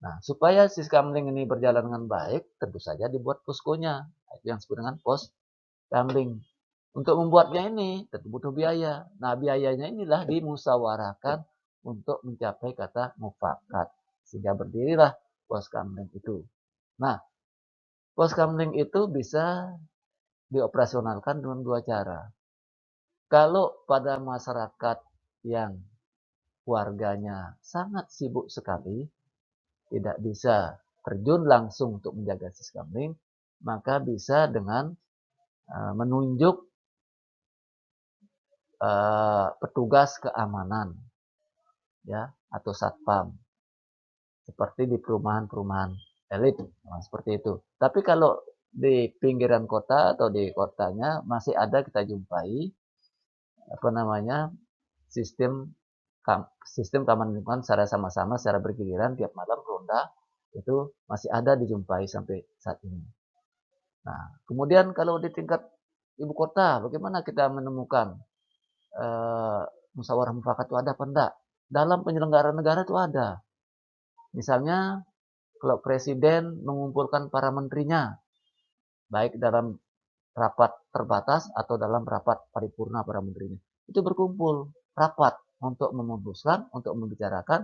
[SPEAKER 1] Nah, supaya siskamling ini berjalan dengan baik, tentu saja dibuat poskonya, itu yang disebut dengan pos kamling. Untuk membuatnya ini tentu butuh biaya. Nah, biayanya inilah dimusyawarahkan untuk mencapai kata mufakat. Sehingga berdirilah pos kamling itu. Nah, pos kamling itu bisa dioperasionalkan dengan dua cara. Kalau pada masyarakat yang warganya sangat sibuk sekali, tidak bisa terjun langsung untuk menjaga siskamling, maka bisa dengan menunjuk petugas keamanan ya atau satpam seperti di perumahan-perumahan elit seperti itu. Tapi kalau di pinggiran kota atau di kotanya masih ada kita jumpai sistem sistem keamanan lingkungan secara sama-sama secara bergiliran tiap malam ronda itu masih ada dijumpai sampai saat ini. Nah, kemudian kalau di tingkat ibu kota, bagaimana kita menemukan musyawarah mufakat itu ada apa enggak? Dalam penyelenggaraan negara itu ada. Misalnya, kalau presiden mengumpulkan para menterinya, baik dalam rapat terbatas atau dalam rapat paripurna para menterinya, itu berkumpul rapat untuk memutuskan, untuk membicarakan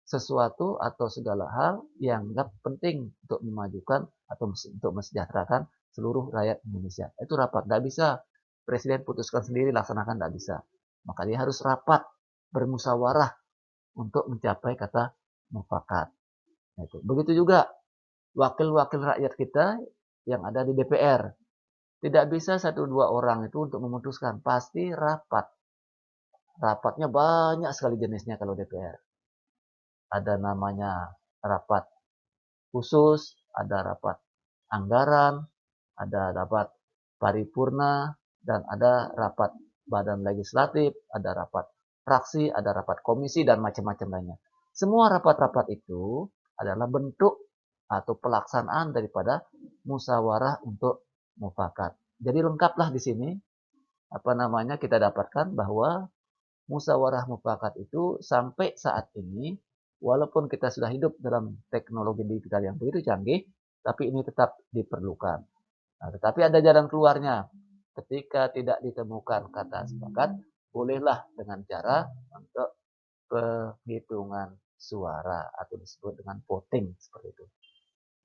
[SPEAKER 1] sesuatu atau segala hal yang dianggap penting untuk memajukan atau untuk mesejahterakan seluruh rakyat Indonesia. Itu rapat. Tidak bisa presiden putuskan sendiri, laksanakan, tidak bisa. Maka dia harus rapat, bermusyawarah untuk mencapai kata mufakat. Itu. Begitu juga wakil-wakil rakyat kita yang ada di DPR. Tidak bisa satu dua orang itu untuk memutuskan. Pasti rapat. Rapatnya banyak sekali jenisnya kalau DPR. Ada namanya rapat khusus, ada rapat anggaran, ada rapat paripurna, dan ada rapat badan legislatif, ada rapat fraksi, ada rapat komisi, dan macam-macam lainnya. Semua rapat-rapat itu adalah bentuk atau pelaksanaan daripada musyawarah untuk mufakat. Jadi lengkaplah di sini kita dapatkan bahwa musyawarah mufakat itu sampai saat ini, walaupun kita sudah hidup dalam teknologi digital yang begitu canggih, tapi ini tetap diperlukan. Nah, tetapi ada jalan keluarnya. Ketika tidak ditemukan kata sepakat, bolehlah dengan cara untuk penghitungan suara atau disebut dengan voting seperti itu.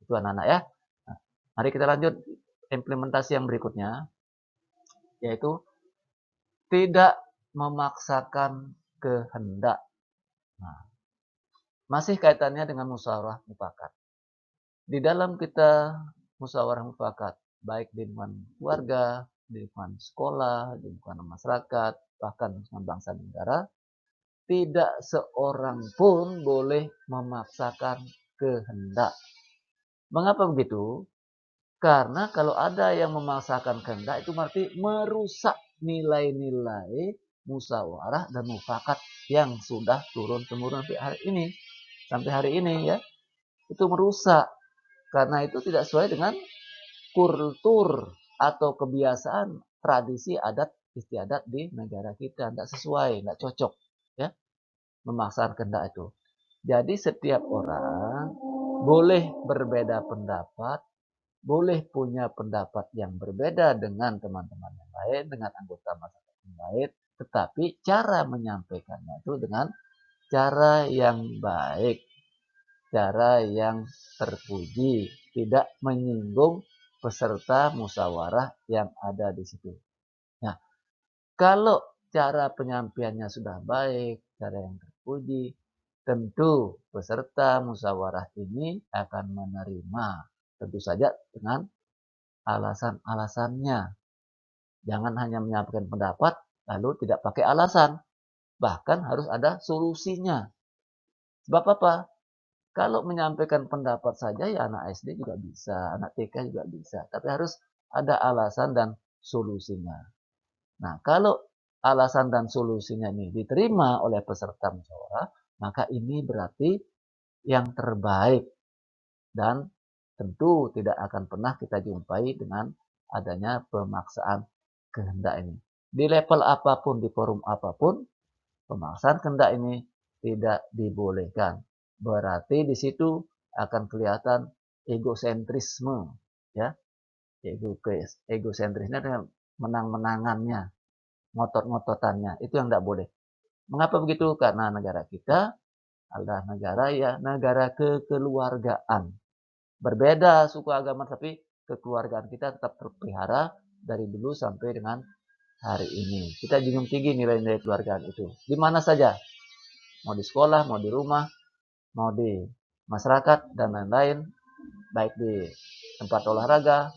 [SPEAKER 1] Itu anak-anak ya. Nah, mari kita lanjut implementasi yang berikutnya, yaitu tidak memaksakan kehendak. Nah, masih kaitannya dengan musyawarah mufakat. Di dalam kita musyawarah mufakat, baik di lingkungan keluarga, di lingkungan sekolah, di lingkungan masyarakat, bahkan dengan bangsa dan negara, tidak seorang pun boleh memaksakan kehendak. Mengapa begitu? Karena kalau ada yang memaksakan kehendak itu berarti merusak nilai-nilai musyawarah dan mufakat yang sudah turun-temurun sampai hari ini ya. Itu merusak. Karena itu tidak sesuai dengan kultur atau kebiasaan tradisi adat istiadat di negara kita. Tidak sesuai, tidak cocok ya memaksakan kehendak itu. Jadi setiap orang boleh berbeda pendapat, boleh punya pendapat yang berbeda dengan teman-teman yang lain, dengan anggota masyarakat yang lain, tetapi cara menyampaikannya itu dengan cara yang baik, cara yang terpuji, tidak menyinggung peserta musyawarah yang ada di situ. Nah, kalau cara penyampaiannya sudah baik, cara yang terpuji, tentu peserta musyawarah ini akan menerima, tentu saja dengan alasan-alasannya. Jangan hanya menyampaikan pendapat, lalu tidak pakai alasan. Bahkan harus ada solusinya. Sebab apa? Kalau menyampaikan pendapat saja, ya anak SD juga bisa, anak TK juga bisa. Tapi harus ada alasan dan solusinya. Nah, kalau alasan dan solusinya ini diterima oleh peserta musyawarah, maka ini berarti yang terbaik. Dan tentu tidak akan pernah kita jumpai dengan adanya pemaksaan kehendak ini. Di level apapun, di forum apapun, pemaksaan kehendak ini tidak dibolehkan. Berarti di situ akan kelihatan egosentrisme, ya. Egosentrisnya dengan menang-menangannya, ngotot-ngototannya, itu yang tidak boleh. Mengapa begitu? Karena negara kita adalah negara kekeluargaan. Berbeda suku agama, tapi kekeluargaan kita tetap terpelihara dari dulu sampai dengan hari ini. Kita junjung tinggi nilai-nilai keluargaan itu. Di mana saja, mau di sekolah, mau di rumah, mau di masyarakat, dan lain-lain, baik di tempat olahraga,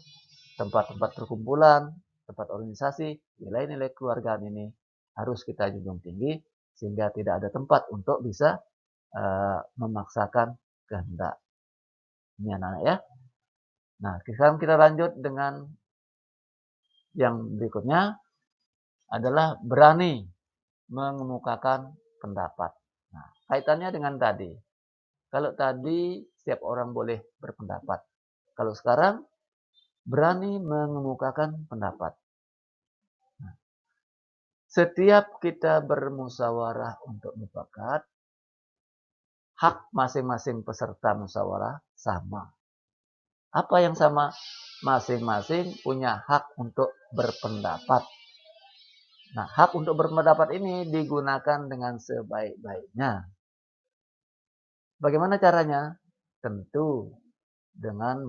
[SPEAKER 1] tempat-tempat perkumpulan, tempat organisasi, nilai-nilai keluargaan ini harus kita junjung tinggi, sehingga tidak ada tempat untuk bisa memaksakan kehendak. Ini anak-anak ya. Nah, sekarang kita lanjut dengan yang berikutnya adalah berani mengemukakan pendapat. Nah, kaitannya dengan tadi. Kalau tadi setiap orang boleh berpendapat. Kalau sekarang berani mengemukakan pendapat. Nah, setiap kita bermusyawarah untuk mufakat, hak masing-masing peserta musyawarah sama. Apa yang sama? Masing-masing punya hak untuk berpendapat. Nah, hak untuk berpendapat ini digunakan dengan sebaik-baiknya. Bagaimana caranya? Tentu dengan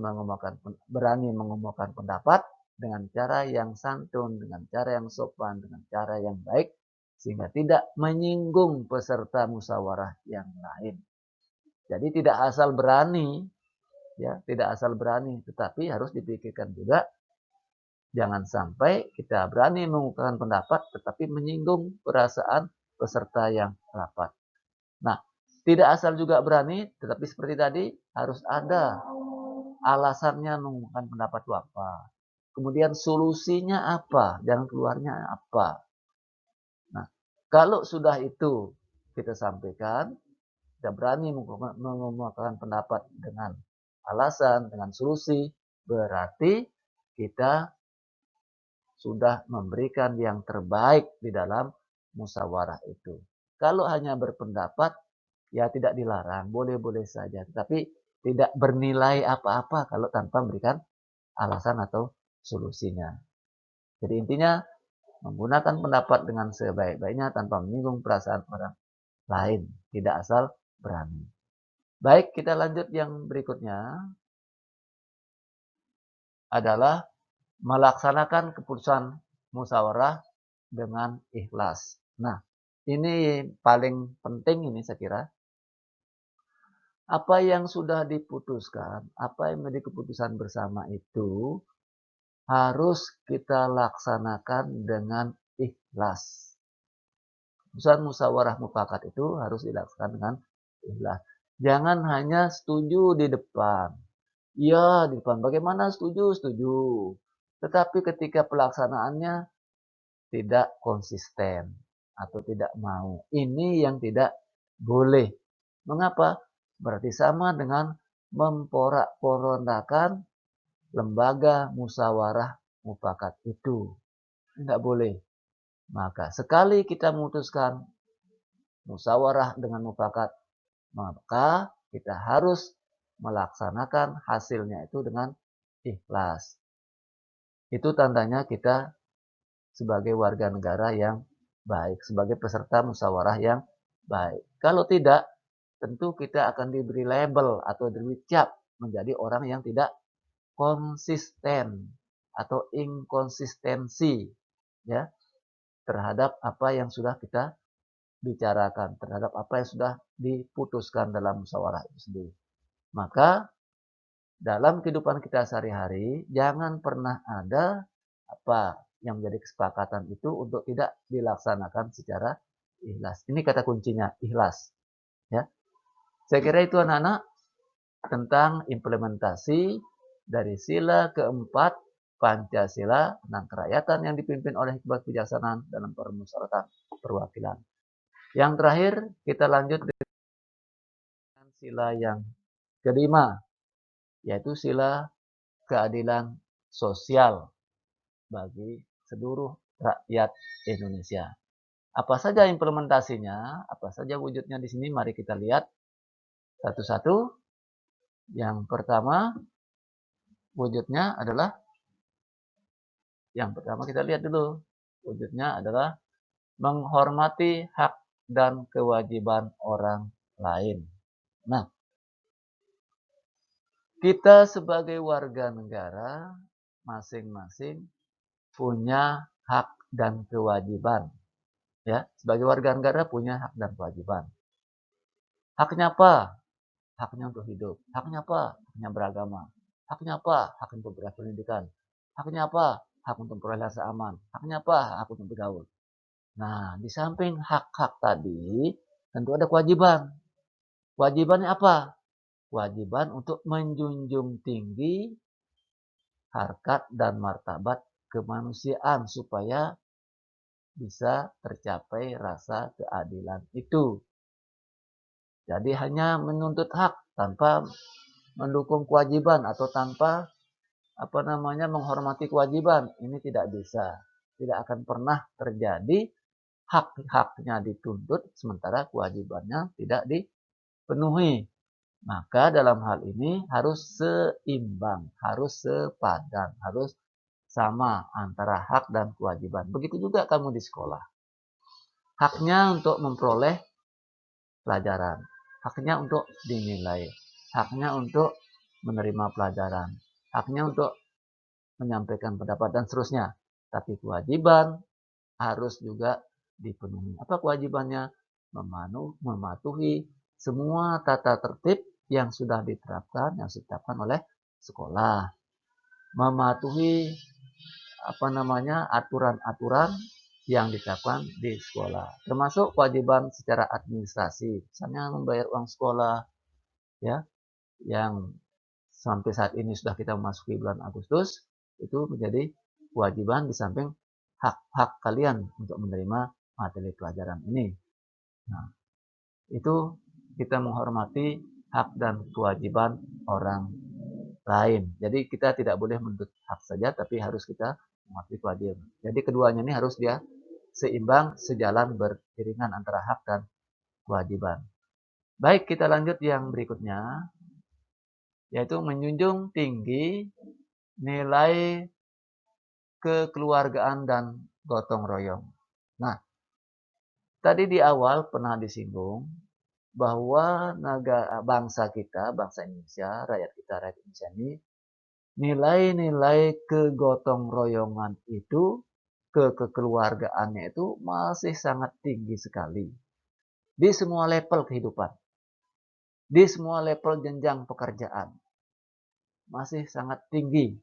[SPEAKER 1] berani mengemukakan pendapat dengan cara yang santun, dengan cara yang sopan, dengan cara yang baik, sehingga tidak menyinggung peserta musyawarah yang lain. Jadi tidak asal berani, ya, tidak asal berani, tetapi harus dipikirkan juga. Jangan sampai kita berani mengungkapkan pendapat tetapi menyinggung perasaan peserta yang rapat. Nah, tidak asal juga berani, tetapi seperti tadi harus ada alasannya mengungkapkan pendapat itu apa. Kemudian solusinya apa, jalan keluarnya apa. Nah, kalau sudah itu kita sampaikan, kita berani mengungkapkan pendapat dengan alasan, dengan solusi, berarti kita sudah memberikan yang terbaik di dalam musyawarah itu. Kalau hanya berpendapat, ya tidak dilarang, boleh-boleh saja. Tetapi tidak bernilai apa-apa kalau tanpa memberikan alasan atau solusinya. Jadi intinya, menggunakan pendapat dengan sebaik-baiknya tanpa menyinggung perasaan orang lain. Tidak asal berani. Baik, kita lanjut yang berikutnya adalah melaksanakan keputusan musyawarah dengan ikhlas. Nah, ini paling penting ini saya kira. Apa yang sudah diputuskan, apa yang menjadi keputusan bersama itu harus kita laksanakan dengan ikhlas. Keputusan musyawarah mufakat itu harus dilaksanakan dengan ikhlas. Jangan hanya setuju di depan. Iya, di depan. Bagaimana setuju? Setuju. Tetapi ketika pelaksanaannya tidak konsisten atau tidak mau. Ini yang tidak boleh. Mengapa? Berarti sama dengan memporak-porandakan lembaga musyawarah mufakat itu. Tidak boleh. Maka sekali kita memutuskan musyawarah dengan mufakat, maka kita harus melaksanakan hasilnya itu dengan ikhlas. Itu tandanya kita sebagai warga negara yang baik, sebagai peserta musyawarah yang baik. Kalau tidak, tentu kita akan diberi label atau diberi cap menjadi orang yang tidak konsisten atau inkonsistensi ya terhadap apa yang sudah kita bicarakan, terhadap apa yang sudah diputuskan dalam musyawarah itu sendiri. Maka dalam kehidupan kita sehari-hari jangan pernah ada apa yang menjadi kesepakatan itu untuk tidak dilaksanakan secara ikhlas. Ini kata kuncinya, ikhlas. Ya, saya kira itu anak-anak tentang implementasi dari sila keempat Pancasila tentang kerakyatan yang dipimpin oleh kebijaksanaan dalam permusyawaratan perwakilan. Yang terakhir kita lanjut dengan sila yang kelima, yaitu sila keadilan sosial bagi seluruh rakyat Indonesia. Apa saja implementasinya, apa saja wujudnya di sini, mari kita lihat satu-satu. Yang pertama, wujudnya adalah, yang pertama kita lihat dulu, wujudnya adalah menghormati hak dan kewajiban orang lain. Nah, kita sebagai warga negara masing-masing punya hak dan kewajiban. Ya, sebagai warga negara punya hak dan kewajiban. Haknya apa? Haknya untuk hidup. Haknya apa? Haknya beragama. Haknya apa? Hak untuk berpendidikan. Haknya apa? Hak untuk berrelasi aman. Haknya apa? Hak untuk bergaul. Nah, di samping hak-hak tadi, tentu ada kewajiban. Kewajibannya apa? Kewajiban untuk menjunjung tinggi harkat dan martabat kemanusiaan supaya bisa tercapai rasa keadilan itu. Jadi hanya menuntut hak tanpa mendukung kewajiban atau tanpa menghormati kewajiban, ini tidak bisa. Tidak akan pernah terjadi hak-haknya dituntut sementara kewajibannya tidak dipenuhi. Maka dalam hal ini harus seimbang, harus sepadan, harus sama antara hak dan kewajiban. Begitu juga kamu di sekolah. Haknya untuk memperoleh pelajaran, haknya untuk dinilai, haknya untuk menerima pelajaran, haknya untuk menyampaikan pendapat dan seterusnya. Tapi kewajiban harus juga dipenuhi. Apa kewajibannya? Mematuhi semua tata tertib yang sudah diterapkan, yang ditetapkan oleh sekolah. Mematuhi aturan-aturan yang ditetapkan di sekolah. Termasuk kewajiban secara administrasi, misalnya membayar uang sekolah, ya, yang sampai saat ini sudah kita memasuki bulan Agustus, itu menjadi kewajiban di samping hak-hak kalian untuk menerima materi pelajaran ini. Nah, itu kita menghormati hak dan kewajiban orang lain. Jadi kita tidak boleh menuntut hak saja, tapi harus kita menghormati kewajiban. Jadi keduanya ini harus dia seimbang, sejalan, beriringan antara hak dan kewajiban. Baik, kita lanjut yang berikutnya, yaitu menjunjung tinggi nilai kekeluargaan dan gotong royong. Nah, tadi di awal pernah disinggung bahwa bangsa kita, bangsa Indonesia, rakyat kita, rakyat Indonesia ini, nilai-nilai kegotong royongan itu, kekeluargaannya itu masih sangat tinggi sekali. Di semua level kehidupan. Di semua level jenjang pekerjaan. Masih sangat tinggi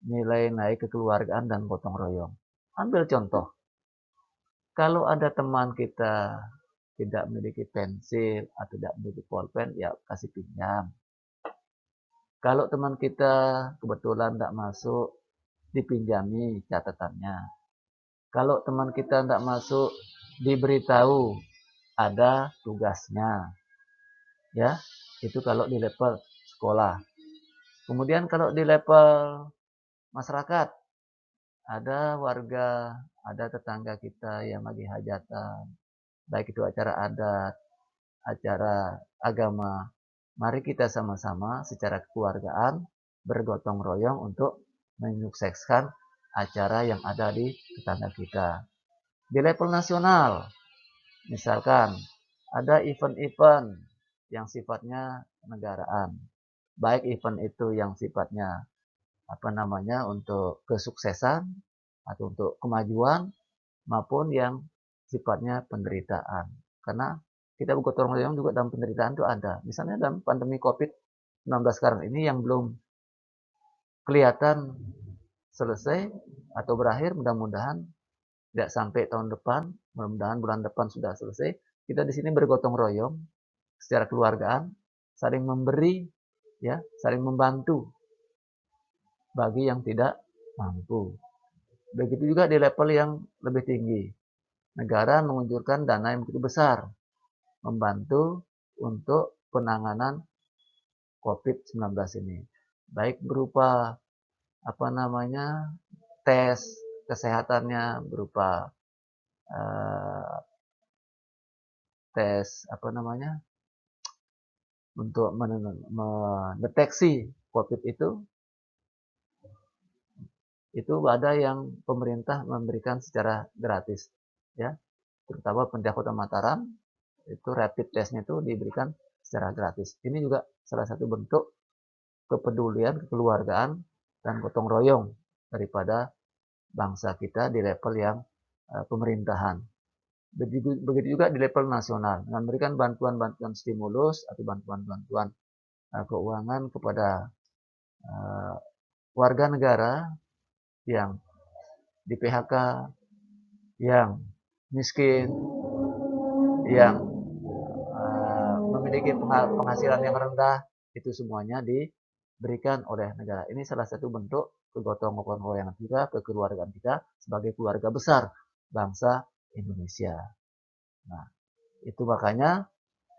[SPEAKER 1] nilai-nilai kekeluargaan dan gotong royong. Ambil contoh. Kalau ada teman kita tidak memiliki pensil atau tidak memiliki pulpen, ya kasih pinjam. Kalau teman kita kebetulan tidak masuk, dipinjami catatannya. Kalau teman kita tidak masuk, diberitahu ada tugasnya. Ya, itu kalau di level sekolah. Kemudian kalau di level masyarakat, ada warga, ada tetangga kita yang lagi hajatan, baik itu acara adat, acara agama. Mari kita sama-sama secara kekeluargaan bergotong royong untuk menyukseskan acara yang ada di tetangga kita. Di level nasional, misalkan ada event-event yang sifatnya negaraan, baik event itu yang sifatnya untuk kesuksesan atau untuk kemajuan maupun yang sifatnya penderitaan. Karena kita bergotong royong juga dalam penderitaan itu ada. Misalnya dalam pandemi COVID-19 sekarang ini yang belum kelihatan selesai atau berakhir, mudah-mudahan tidak sampai tahun depan, mudah-mudahan bulan depan sudah selesai. Kita di sini bergotong royong secara keluargaan, saling memberi, ya, saling membantu bagi yang tidak mampu. Begitu juga di level yang lebih tinggi. Negara menguncurkan dana yang begitu besar membantu untuk penanganan COVID-19 ini. Baik berupa tes kesehatannya, berupa uh, tes untuk mendeteksi COVID itu ada yang pemerintah memberikan secara gratis, ya, terutama pemerintah Kota Mataram itu rapid testnya itu diberikan secara gratis. Ini juga salah satu bentuk kepedulian, kekeluargaan, dan gotong royong daripada bangsa kita di level yang pemerintahan. Begitu juga di level nasional, dengan memberikan bantuan-bantuan stimulus atau bantuan-bantuan keuangan kepada warga negara yang di PHK, yang miskin, yang memiliki penghasilan yang rendah, itu semuanya diberikan oleh negara. Ini salah satu bentuk kegotong royongan kita, kekeluargaan kita sebagai keluarga besar bangsa Indonesia. Nah, itu makanya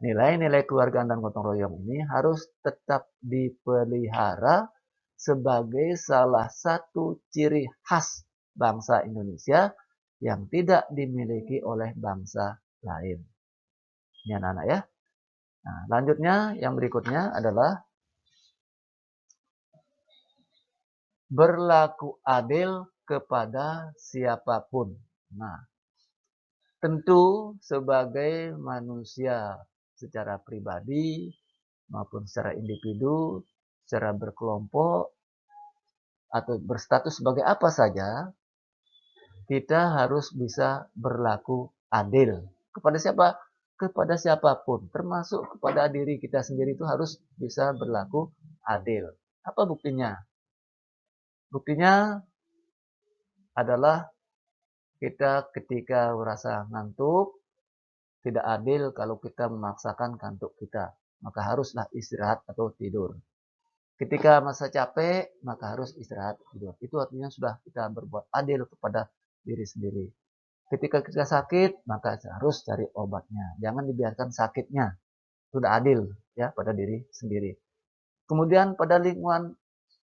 [SPEAKER 1] nilai-nilai keluargaan dan gotong royong ini harus tetap dipelihara sebagai salah satu ciri khas bangsa Indonesia yang tidak dimiliki oleh bangsa lain. Ini anak-anak ya. Nah, lanjutnya yang berikutnya adalah berlaku adil kepada siapapun. Nah, tentu sebagai manusia secara pribadi maupun secara individu, secara berkelompok, atau berstatus sebagai apa saja, kita harus bisa berlaku adil. Kepada siapa? Kepada siapapun, termasuk kepada diri kita sendiri itu harus bisa berlaku adil. Apa buktinya? Buktinya adalah kita ketika merasa ngantuk, tidak adil kalau kita memaksakan kantuk kita. Maka haruslah istirahat atau tidur. Ketika masa capek, maka harus istirahat tidur. Itu artinya sudah kita berbuat adil kepada diri sendiri. Ketika kita sakit, maka harus cari obatnya. Jangan dibiarkan sakitnya. Sudah adil ya pada diri sendiri. Kemudian pada lingkungan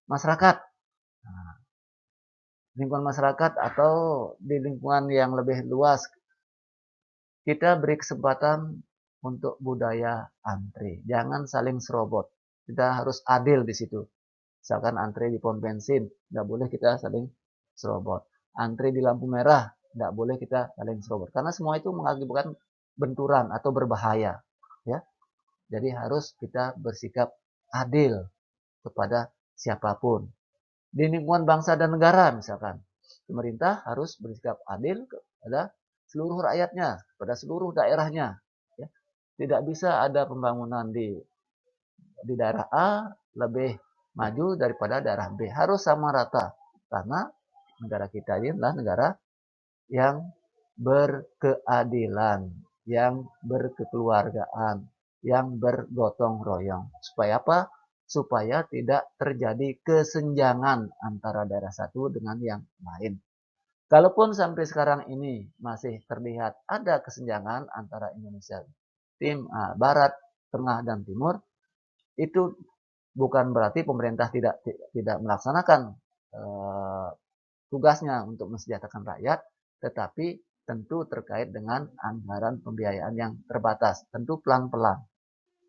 [SPEAKER 1] masyarakat. Nah, lingkungan masyarakat atau di lingkungan yang lebih luas, kita beri kesempatan untuk budaya antri. Jangan saling serobot. Kita harus adil di situ. Misalkan antri di pom bensin, nggak boleh kita saling serobot. Antri di lampu merah, nggak boleh kita saling serobot. Karena semua itu mengakibatkan benturan atau berbahaya. Ya, jadi harus kita bersikap adil kepada siapapun. Di lingkungan bangsa dan negara misalkan, pemerintah harus bersikap adil kepada seluruh rakyatnya, kepada seluruh daerahnya. Ya. Tidak bisa ada pembangunan di daerah A lebih maju daripada daerah B. Harus sama rata. Karena negara kita ini adalah negara yang berkeadilan, yang berkekeluargaan, yang bergotong royong. Supaya apa? Supaya tidak terjadi kesenjangan antara daerah satu dengan yang lain. Kalaupun sampai sekarang ini masih terlihat ada kesenjangan antara Indonesia Barat, Tengah, dan Timur, itu bukan berarti pemerintah tidak melaksanakan eh, tugasnya untuk mensejahterakan rakyat, tetapi tentu terkait dengan anggaran pembiayaan yang terbatas. Tentu pelan-pelan,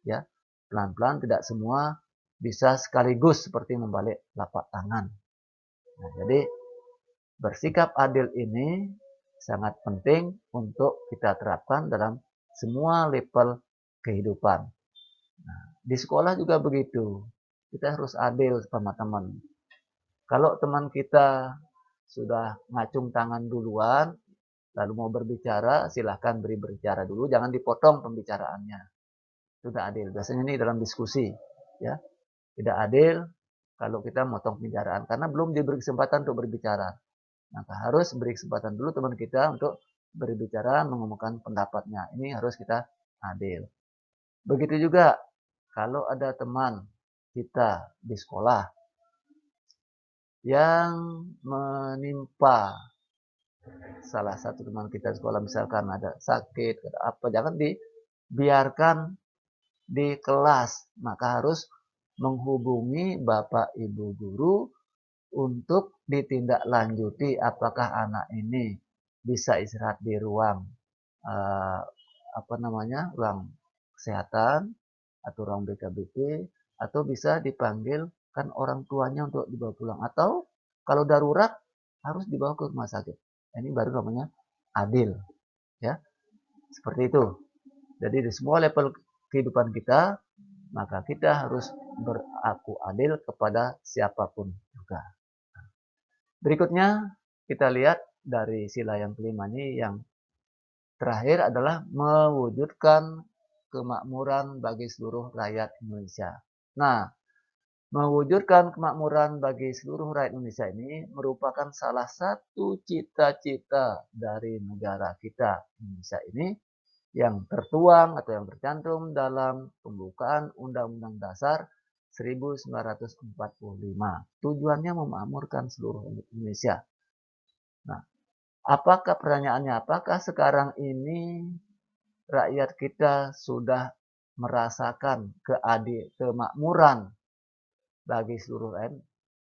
[SPEAKER 1] ya, pelan-pelan, tidak semua bisa sekaligus seperti membalik telapak tangan. Nah, jadi bersikap adil ini sangat penting untuk kita terapkan dalam semua level kehidupan. Nah, di sekolah juga begitu. Kita harus adil sama teman. Kalau teman kita sudah ngacung tangan duluan, lalu mau berbicara, silahkan beri berbicara dulu, jangan dipotong pembicaraannya. Itu tidak adil. Biasanya ini dalam diskusi, ya, tidak adil kalau kita motong pembicaraan karena belum diberi kesempatan untuk berbicara. Maka harus beri kesempatan dulu teman kita untuk berbicara, mengumumkan pendapatnya. Ini harus kita adil. Begitu juga kalau ada teman kita di sekolah yang menimpa salah satu teman kita di sekolah, misalkan ada sakit, ada apa, jangan dibiarkan di kelas, maka harus menghubungi Bapak Ibu guru untuk ditindaklanjuti apakah anak ini bisa istirahat di ruang eh, ruang kesehatan atau ruang BKBP, atau bisa dipanggil kan orang tuanya untuk dibawa pulang, atau kalau darurat harus dibawa ke rumah sakit. Ini baru namanya adil, ya, seperti itu. Jadi di semua level kehidupan kita, maka kita harus berlaku adil kepada siapapun juga. Berikutnya kita lihat dari sila yang kelima ini, yang terakhir adalah mewujudkan kemakmuran bagi seluruh rakyat Indonesia. Nah, mewujudkan kemakmuran bagi seluruh rakyat Indonesia ini merupakan salah satu cita-cita dari negara kita Indonesia ini, yang tertuang atau yang tercantum dalam pembukaan Undang-Undang Dasar 1945. Tujuannya memakmurkan seluruh Indonesia. Nah, apakah sekarang ini rakyat kita sudah merasakan kemakmuran bagi seluruh rakyat?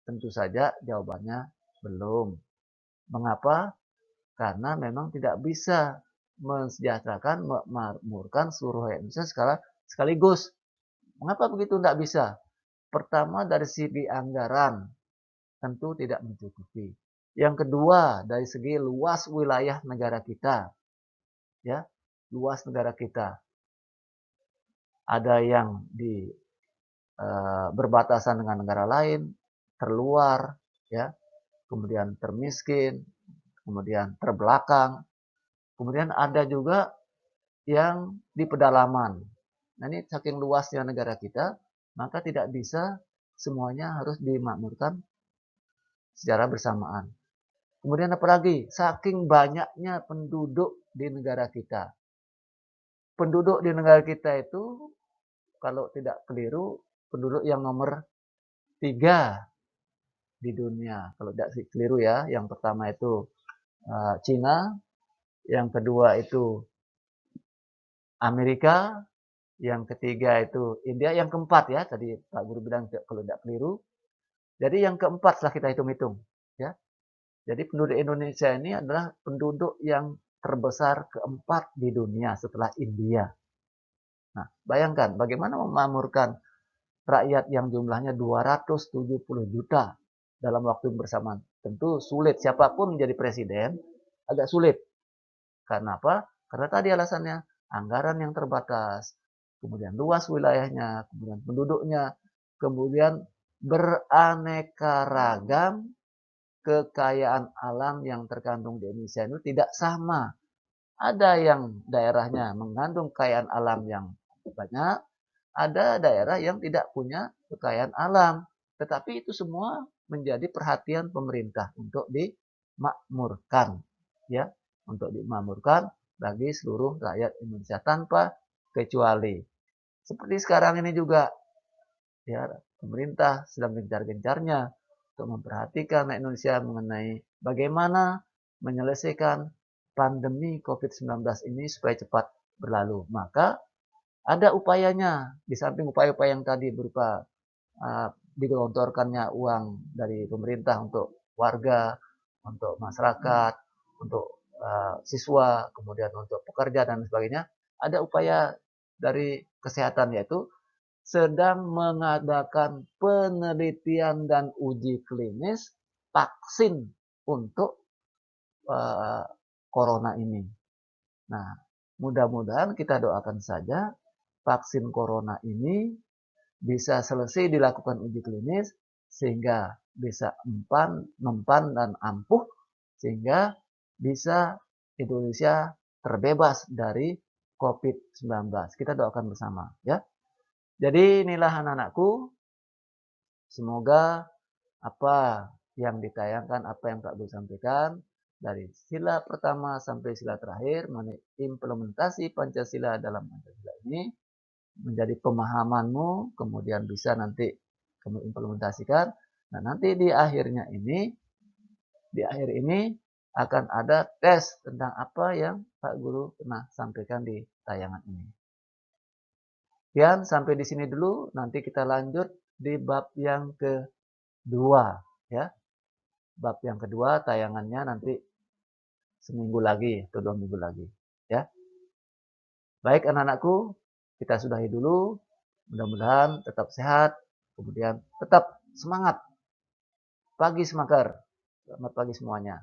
[SPEAKER 1] Tentu saja jawabannya belum. Mengapa? Karena memang tidak bisa mensejahterakan, memakmurkan seluruh rakyat Indonesia sekaligus. Mengapa begitu tidak bisa? Pertama, dari segi anggaran tentu tidak mencukupi. Yang kedua, dari segi luas wilayah negara kita, ya, luas negara kita. Ada yang berbatasan dengan negara lain, terluar, ya, kemudian termiskin, kemudian terbelakang, kemudian ada juga yang di pedalaman. Nah, ini saking luasnya negara kita, maka tidak bisa semuanya harus dimakmurkan secara bersamaan. Kemudian apalagi, saking banyaknya penduduk di negara kita. Penduduk di negara kita itu, kalau tidak keliru, penduduk yang nomor 3 di dunia. Kalau tidak keliru ya, yang pertama itu Cina, yang kedua itu Amerika, yang ketiga itu India, yang keempat ya, tadi Pak Guru bilang kalau tidak keliru. Jadi yang keempat setelah kita hitung-hitung, ya. Jadi penduduk Indonesia ini adalah penduduk yang terbesar keempat di dunia setelah India. Nah, bayangkan bagaimana memakmurkan rakyat yang jumlahnya 270 juta dalam waktu yang bersamaan. Tentu sulit, siapapun menjadi presiden agak sulit. Karena apa? Karena tadi alasannya, anggaran yang terbatas, kemudian luas wilayahnya, kemudian penduduknya, kemudian beraneka ragam kekayaan alam yang terkandung di Indonesia itu tidak sama. Ada yang daerahnya mengandung kekayaan alam yang banyak, ada daerah yang tidak punya kekayaan alam. Tetapi itu semua menjadi perhatian pemerintah untuk dimakmurkan, ya. untuk dimakmurkan bagi seluruh rakyat Indonesia tanpa kecuali. Seperti sekarang ini juga, ya, pemerintah sedang gencar-gencarnya untuk memperhatikan rakyat Indonesia mengenai bagaimana menyelesaikan pandemi COVID-19 ini supaya cepat berlalu. Maka ada upayanya, di samping upaya-upaya yang tadi berupa digelontorkannya uang dari pemerintah untuk warga, untuk masyarakat, untuk siswa, kemudian untuk pekerja dan sebagainya. Ada upaya dari kesehatan, yaitu sedang mengadakan penelitian dan uji klinis vaksin untuk corona ini. Nah, mudah-mudahan kita doakan saja vaksin corona ini bisa selesai dilakukan uji klinis sehingga bisa mempan dan ampuh sehingga bisa Indonesia terbebas dari COVID-19. Kita doakan bersama, ya. Jadi inilah anak-anakku, semoga apa yang ditayangkan, apa yang Pak Guru sampaikan dari sila pertama sampai sila terakhir mengenai implementasi Pancasila dalam Pancasila ini menjadi pemahamanmu, kemudian bisa nanti kamu implementasikan. Nah, nanti di akhir ini akan ada tes tentang apa yang Pak Guru pernah sampaikan di tayangan ini. Sekian, sampai di sini dulu. Nanti kita lanjut di bab yang kedua, ya. Bab yang kedua tayangannya nanti seminggu lagi atau 2 minggu lagi, ya. Baik anak-anakku, kita sudahi dulu. Mudah-mudahan tetap sehat, kemudian tetap semangat. Pagi semangat. Selamat pagi semuanya.